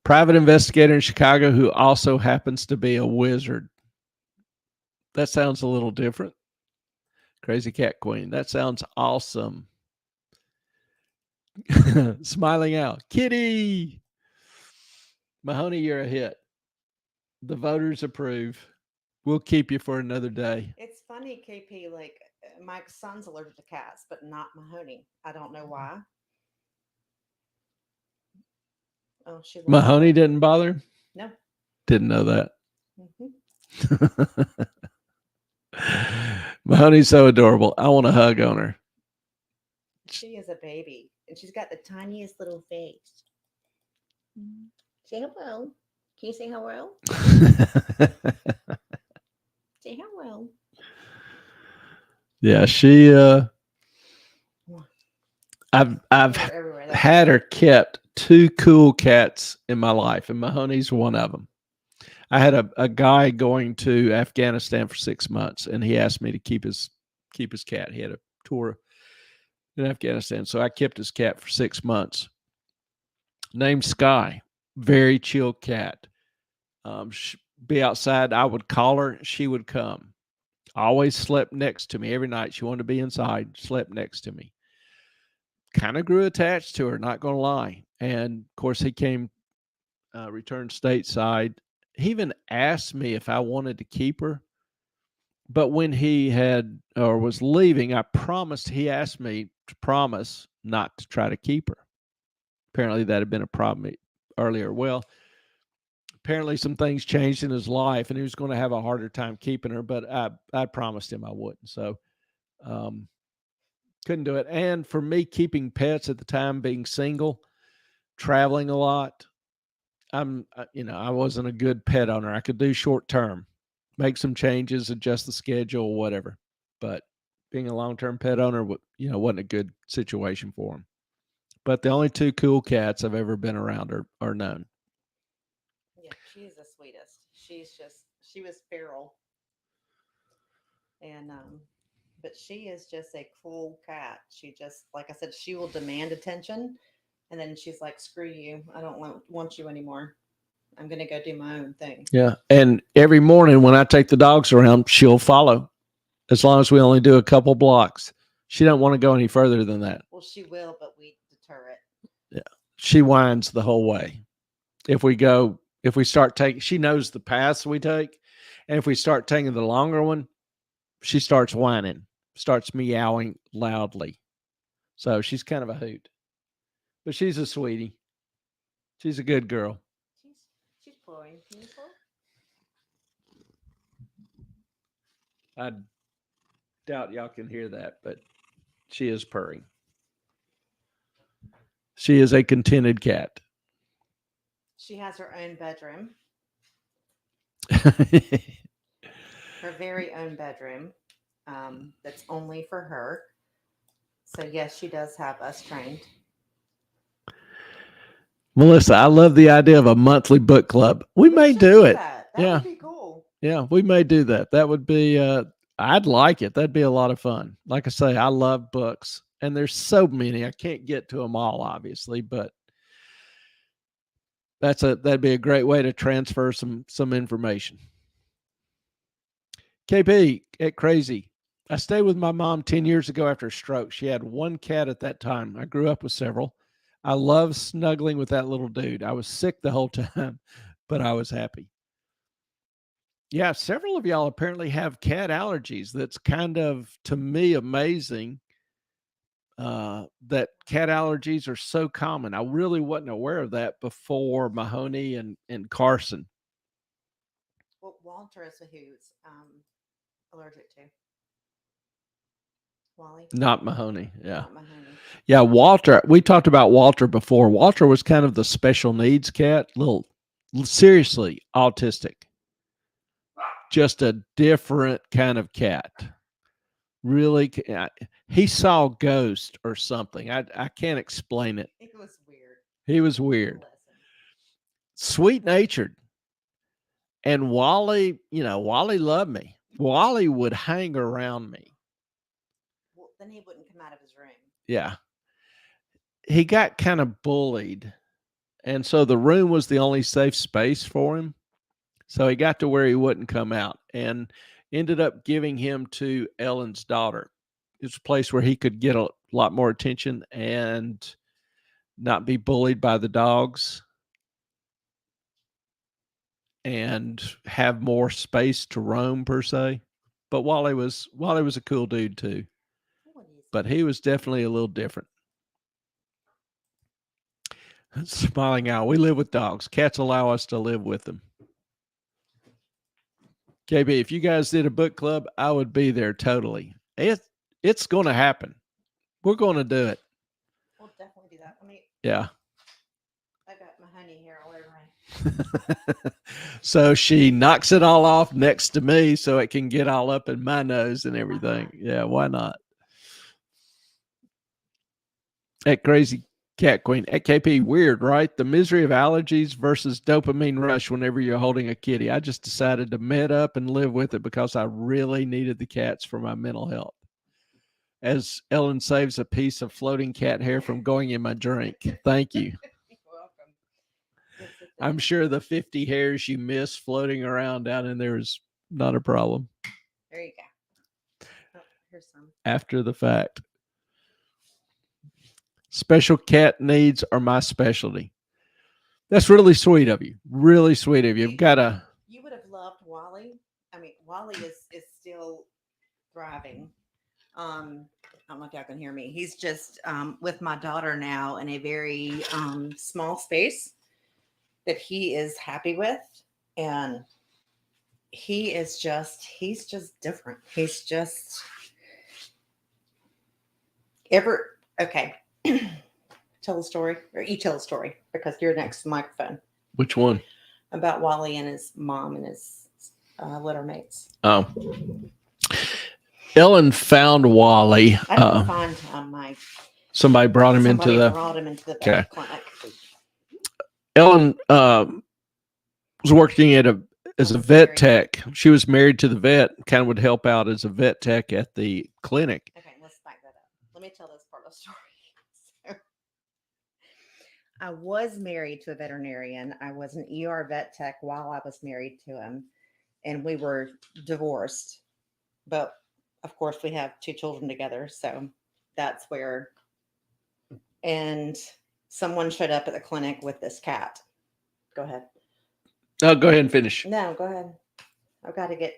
Private investigator in Chicago who also happens to be a wizard. That sounds a little different. Crazy Cat Queen. That sounds awesome. Smiling out. Kitty. Mahoney, you're a hit. The voters approve. We'll keep you for another day. It's funny, KP, like my son's allergic to cats, but not Mahoney. I don't know why. Oh, Mahoney didn't bother? No. Didn't know that. Mahoney's so adorable. I want a hug on her. She is a baby, and she's got the tiniest little face. Say hello. Can you say hello? Say hello. Yeah, she. I've had her kept 2 cool cats in my life, and Mahoney's one of them. I had a guy going to Afghanistan for 6 months, and he asked me to keep his cat. He had a tour in Afghanistan, so I kept his cat for 6 months. Named Sky, very chill cat. Be outside, I would call her, she would come. Always slept next to me every night. She wanted to be inside, slept next to me. Kind of grew attached to her, not going to lie. And of course, he came, returned stateside. He even asked me if I wanted to keep her. But when he was leaving, he asked me to promise not to try to keep her. Apparently that had been a problem earlier. Well, apparently some things changed in his life and he was going to have a harder time keeping her, but I promised him I wouldn't. So, couldn't do it. And for me, keeping pets at the time, being single, traveling a lot. I wasn't a good pet owner. I could do short term, make some changes, adjust the schedule, whatever. But being a long term pet owner, wasn't a good situation for him. But the only two cool cats I've ever been around are known. Yeah, she's the sweetest. She was feral, and but she is just a cool cat. She just, like I said, she will demand attention, and then she's like, "Screw you! I don't want you anymore. I'm gonna go do my own thing." Yeah. And every morning when I take the dogs around, she'll follow as long as we only do a couple blocks. She don't want to go any further than that. Well, she will, but we deter it. Yeah. She whines the whole way. If we start taking, she knows the paths we take. And if we start taking the longer one, she starts whining, starts meowing loudly. So she's kind of a hoot, but she's a sweetie. She's a good girl. She's purring. Can you purr? I doubt y'all can hear that, but she is purring. She is a contented cat. She has her own bedroom, her very own bedroom, that's only for her. So yes, she does have us trained. Melissa, I love the idea of a monthly book club. We may should do it. That Yeah. would be cool. Yeah, we may do that. That would be I'd like it. That'd be a lot of fun. Like I say, I love books, and there's so many. I can't get to them all, obviously, but that'd be a great way to transfer some information. KP at Crazy. I stayed with my mom 10 years ago after a stroke. She had one cat at that time. I grew up with several. I love snuggling with that little dude. I was sick the whole time, but I was happy. Yeah, several of y'all apparently have cat allergies. That's kind of, to me, amazing that cat allergies are so common. I really wasn't aware of that before Mahoney and Carson. Well, Walter is who's allergic to. Wally? Not Mahoney. Yeah. Not Mahoney. Yeah, Walter. We talked about Walter before. Walter was kind of the special needs cat, seriously autistic. Just a different kind of cat. Really, he saw ghost or something. I can't explain it. It was weird. He was weird. Sweet natured. And Wally, Wally loved me. Wally would hang around me. Well, then he wouldn't come out of his room. Yeah. He got kind of bullied. And so the room was the only safe space for him. So he got to where he wouldn't come out and ended up giving him to Ellen's daughter. It's a place where he could get a lot more attention and not be bullied by the dogs and have more space to roam per se. But Wally was a cool dude too. But he was definitely a little different. Smiling Owl. We live with dogs. Cats allow us to live with them. KB, if you guys did a book club, I would be there totally. It's going to happen. We're going to do it. We'll definitely do that. Yeah. I got my honey here all over me. So she knocks it all off next to me so it can get all up in my nose and everything. Yeah, why not? At Crazy Cat Queen, at KP, weird, right? The misery of allergies versus dopamine rush whenever you're holding a kitty. I just decided to met up and live with it because I really needed the cats for my mental health. As Ellen saves a piece of floating cat hair from going in my drink. Thank you. You're welcome. I'm sure the 50 hairs you miss floating around down in there is not a problem. There you go. Oh, here's some. After the fact. Special cat needs are my specialty. That's really sweet of you. Really sweet of you. You've got a. You would have loved Wally. Wally is still thriving. I don't know if y'all can hear me. He's just with my daughter now in a very small space that he is happy with, and he's just different. He's just okay. tell the story, or you tell the story because you're next to the microphone Which one? about Wally and his mom and his litter mates. Oh, Ellen found Wally. I didn't find my. Somebody brought him Somebody into the. brought him into the Okay. vet clinic. Ellen was working as a vet tech. She was married to the vet. Kind of would help out as a vet tech at the clinic. Okay, let's back that up. Let me tell this part of the story. So, I was married to a veterinarian. I was an ER vet tech while I was married to him, and we were divorced. But of course, we have 2 children together, so that's where. And someone showed up at the clinic with this cat. Go ahead. Oh, go ahead and finish. No, go ahead. I've got to get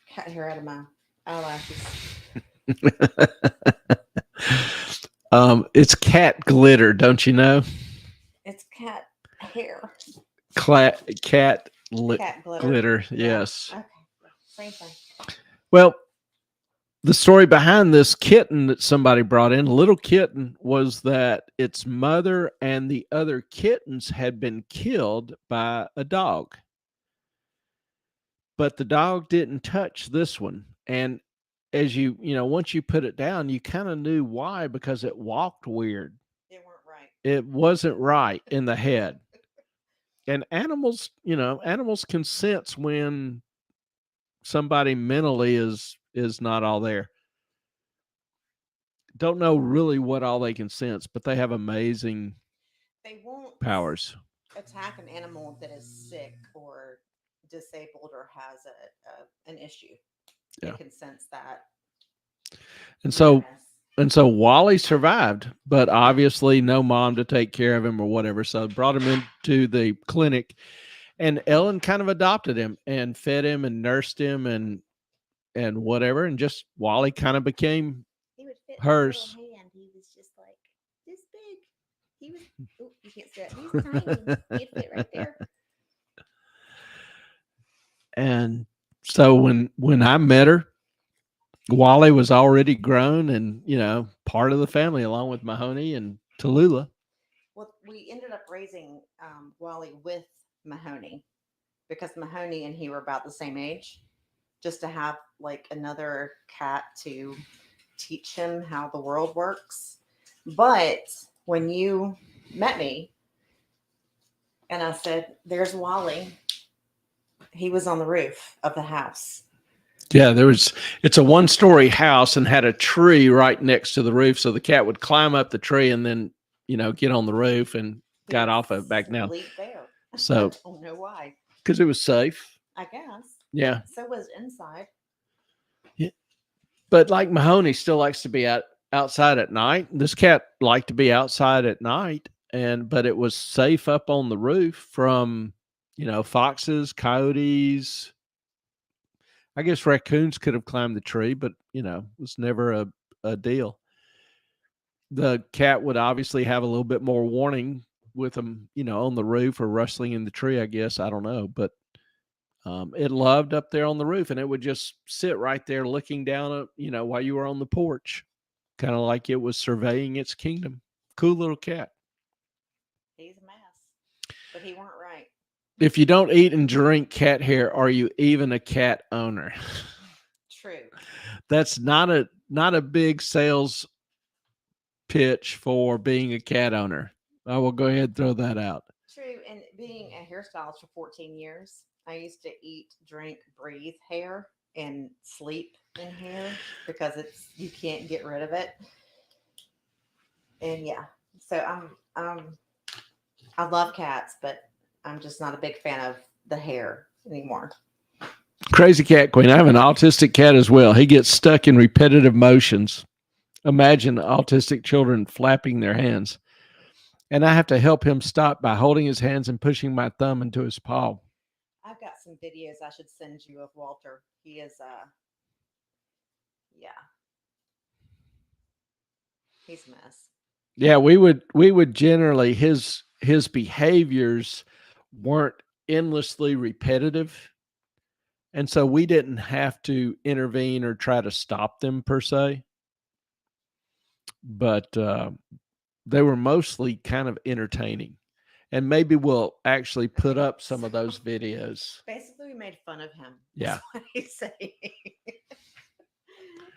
cat hair out of my eyelashes. It's cat glitter, don't you know? It's cat hair. Cat Cat glitter. glitter, yes. Okay. Same thing. Well, the story behind this kitten that somebody brought in, a little kitten, was that its mother and the other kittens had been killed by a dog. But the dog didn't touch this one. And as once you put it down, you kind of knew why, because it walked weird. It weren't right. It wasn't right in the head. And animals can sense when somebody mentally is not all there. Don't know really what all they can sense, but they have amazing powers. Attack an animal that is sick or disabled or has an issue. Yeah. They can sense that. And so Wally survived, but obviously no mom to take care of him or whatever. So brought him into the clinic, and Ellen kind of adopted him and fed him and nursed him and whatever. And just Wally kind of became hers. Hand. He was just like this big. He was. Oh, you can't see that. He's tiny. He'd fit right there. And so when I met her, Wally was already grown and, part of the family along with Mahoney and Tallulah. Well, we ended up raising Wally with Mahoney because Mahoney and he were about the same age, just to have like another cat to teach him how the world works. But when you met me and I said, "There's Wally," he was on the roof of the house. Yeah, it's a 1-story house and had a tree right next to the roof. So the cat would climb up the tree and then, get on the roof and got off of it back down. There. So I don't know why. Because it was safe. I guess. Yeah. So was inside. Yeah. But like Mahoney still likes to be outside at night. This cat liked to be outside at night, but it was safe up on the roof from, foxes, coyotes. I guess raccoons could have climbed the tree, but it was never a deal. The cat would obviously have a little bit more warning with them, on the roof or rustling in the tree, I guess. I don't know, but it loved up there on the roof, and it would just sit right there looking down at, while you were on the porch, kind of like it was surveying its kingdom. Cool little cat. He's a mess, but he weren't right. If you don't eat and drink cat hair, are you even a cat owner? True. That's not a big sales pitch for being a cat owner. I will go ahead and throw that out. True. And being a hairstylist for 14 years, I used to eat, drink, breathe hair and sleep in hair because you can't get rid of it. And yeah, so I love cats, but I'm just not a big fan of the hair anymore. Crazy cat queen. I have an autistic cat as well. He gets stuck in repetitive motions. Imagine autistic children flapping their hands. And I have to help him stop by holding his hands and pushing my thumb into his paw. I've got some videos I should send you of Walter. He is he's a mess. Yeah, we would generally his behaviors weren't endlessly repetitive. And so we didn't have to intervene or try to stop them per se. But they were mostly kind of entertaining. And maybe we'll actually put up some of those videos. Basically, we made fun of him. Yeah. That's what he's saying.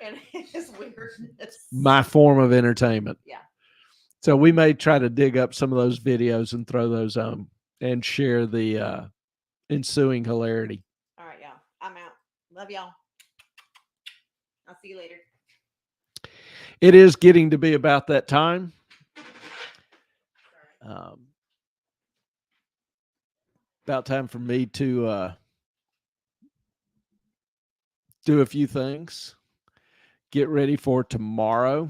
And his weirdness. My form of entertainment. Yeah. So we may try to dig up some of those videos and throw those on and share the ensuing hilarity. All right, y'all. I'm out. Love y'all. I'll see you later. It is getting to be about that time. About time for me to do a few things. Get ready for tomorrow.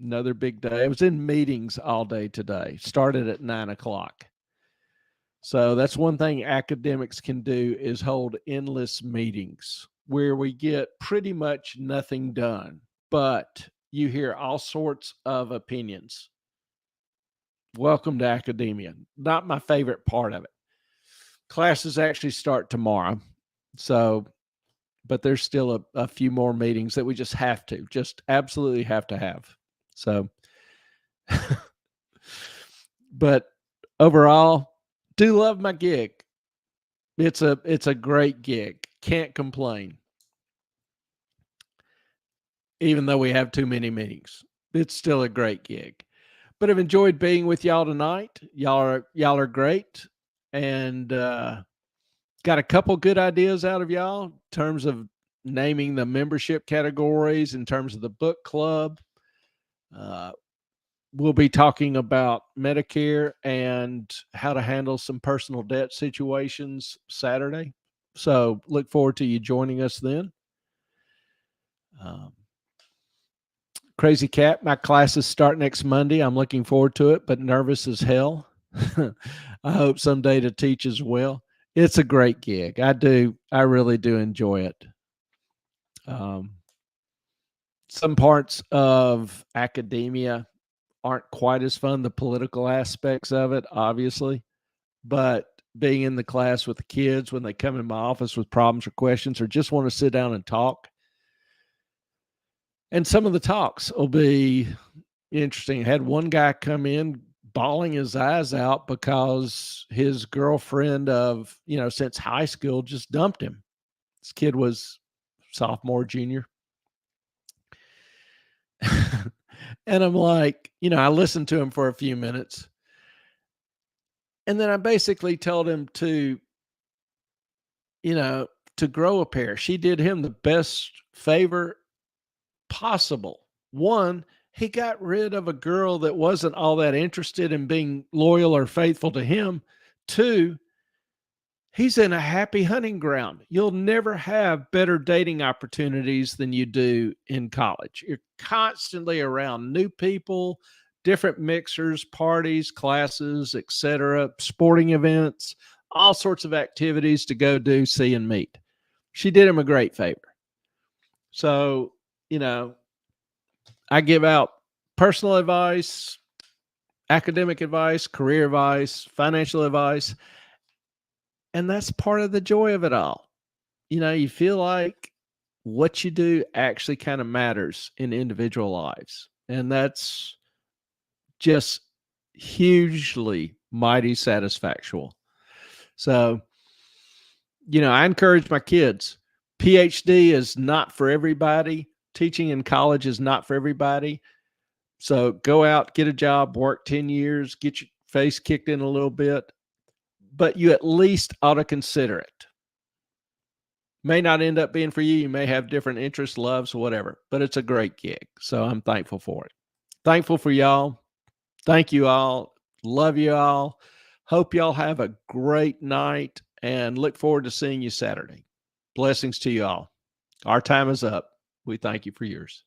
Another big day. I was in meetings all day today. Started at 9 o'clock. So that's one thing academics can do, is hold endless meetings where we get pretty much nothing done, but you hear all sorts of opinions. Welcome to academia. Not my favorite part of it. Classes actually start tomorrow. So, but there's still a few more meetings that we just absolutely have to have. So, but overall, do love my gig. It's a great gig. Can't complain. Even though we have too many meetings, it's still a great gig. But I've enjoyed being with y'all tonight. Y'all are great, and got a couple good ideas out of y'all in terms of naming the membership categories, in terms of the book club. We'll be talking about Medicare and how to handle some personal debt situations Saturday. So look forward to you joining us then. Crazy Cat, my classes start next Monday. I'm looking forward to it, but nervous as hell. I hope someday to teach as well. It's a great gig. I really do enjoy it. Some parts of academia aren't quite as fun, the political aspects of it, obviously, but being in the class with the kids when they come in my office with problems or questions or just want to sit down and talk. And some of the talks will be interesting. I had one guy come in bawling his eyes out because his girlfriend of, since high school just dumped him. This kid was sophomore, junior. And I'm like, I listened to him for a few minutes. And then I basically told him to grow a pair. She did him the best favor possible. One, he got rid of a girl that wasn't all that interested in being loyal or faithful to him. Two, he's in a happy hunting ground. You'll never have better dating opportunities than you do in college. You're constantly around new people, different mixers, parties, classes, etc., sporting events, all sorts of activities to go do, see, and meet. She did him a great favor. So, I give out personal advice, academic advice, career advice, financial advice. And that's part of the joy of it all. You feel like what you do actually kind of matters in individual lives. And that's just hugely mighty satisfactual. So, I encourage my kids. PhD is not for everybody. Teaching in college is not for everybody. So go out, get a job, work 10 years, get your face kicked in a little bit, but you at least ought to consider it. May not end up being for you. You may have different interests, loves, whatever, but it's a great gig. So I'm thankful for it. Thankful for y'all. Thank you all. Love you all. Hope y'all have a great night and look forward to seeing you Saturday. Blessings to you all. Our time is up. We thank you for yours.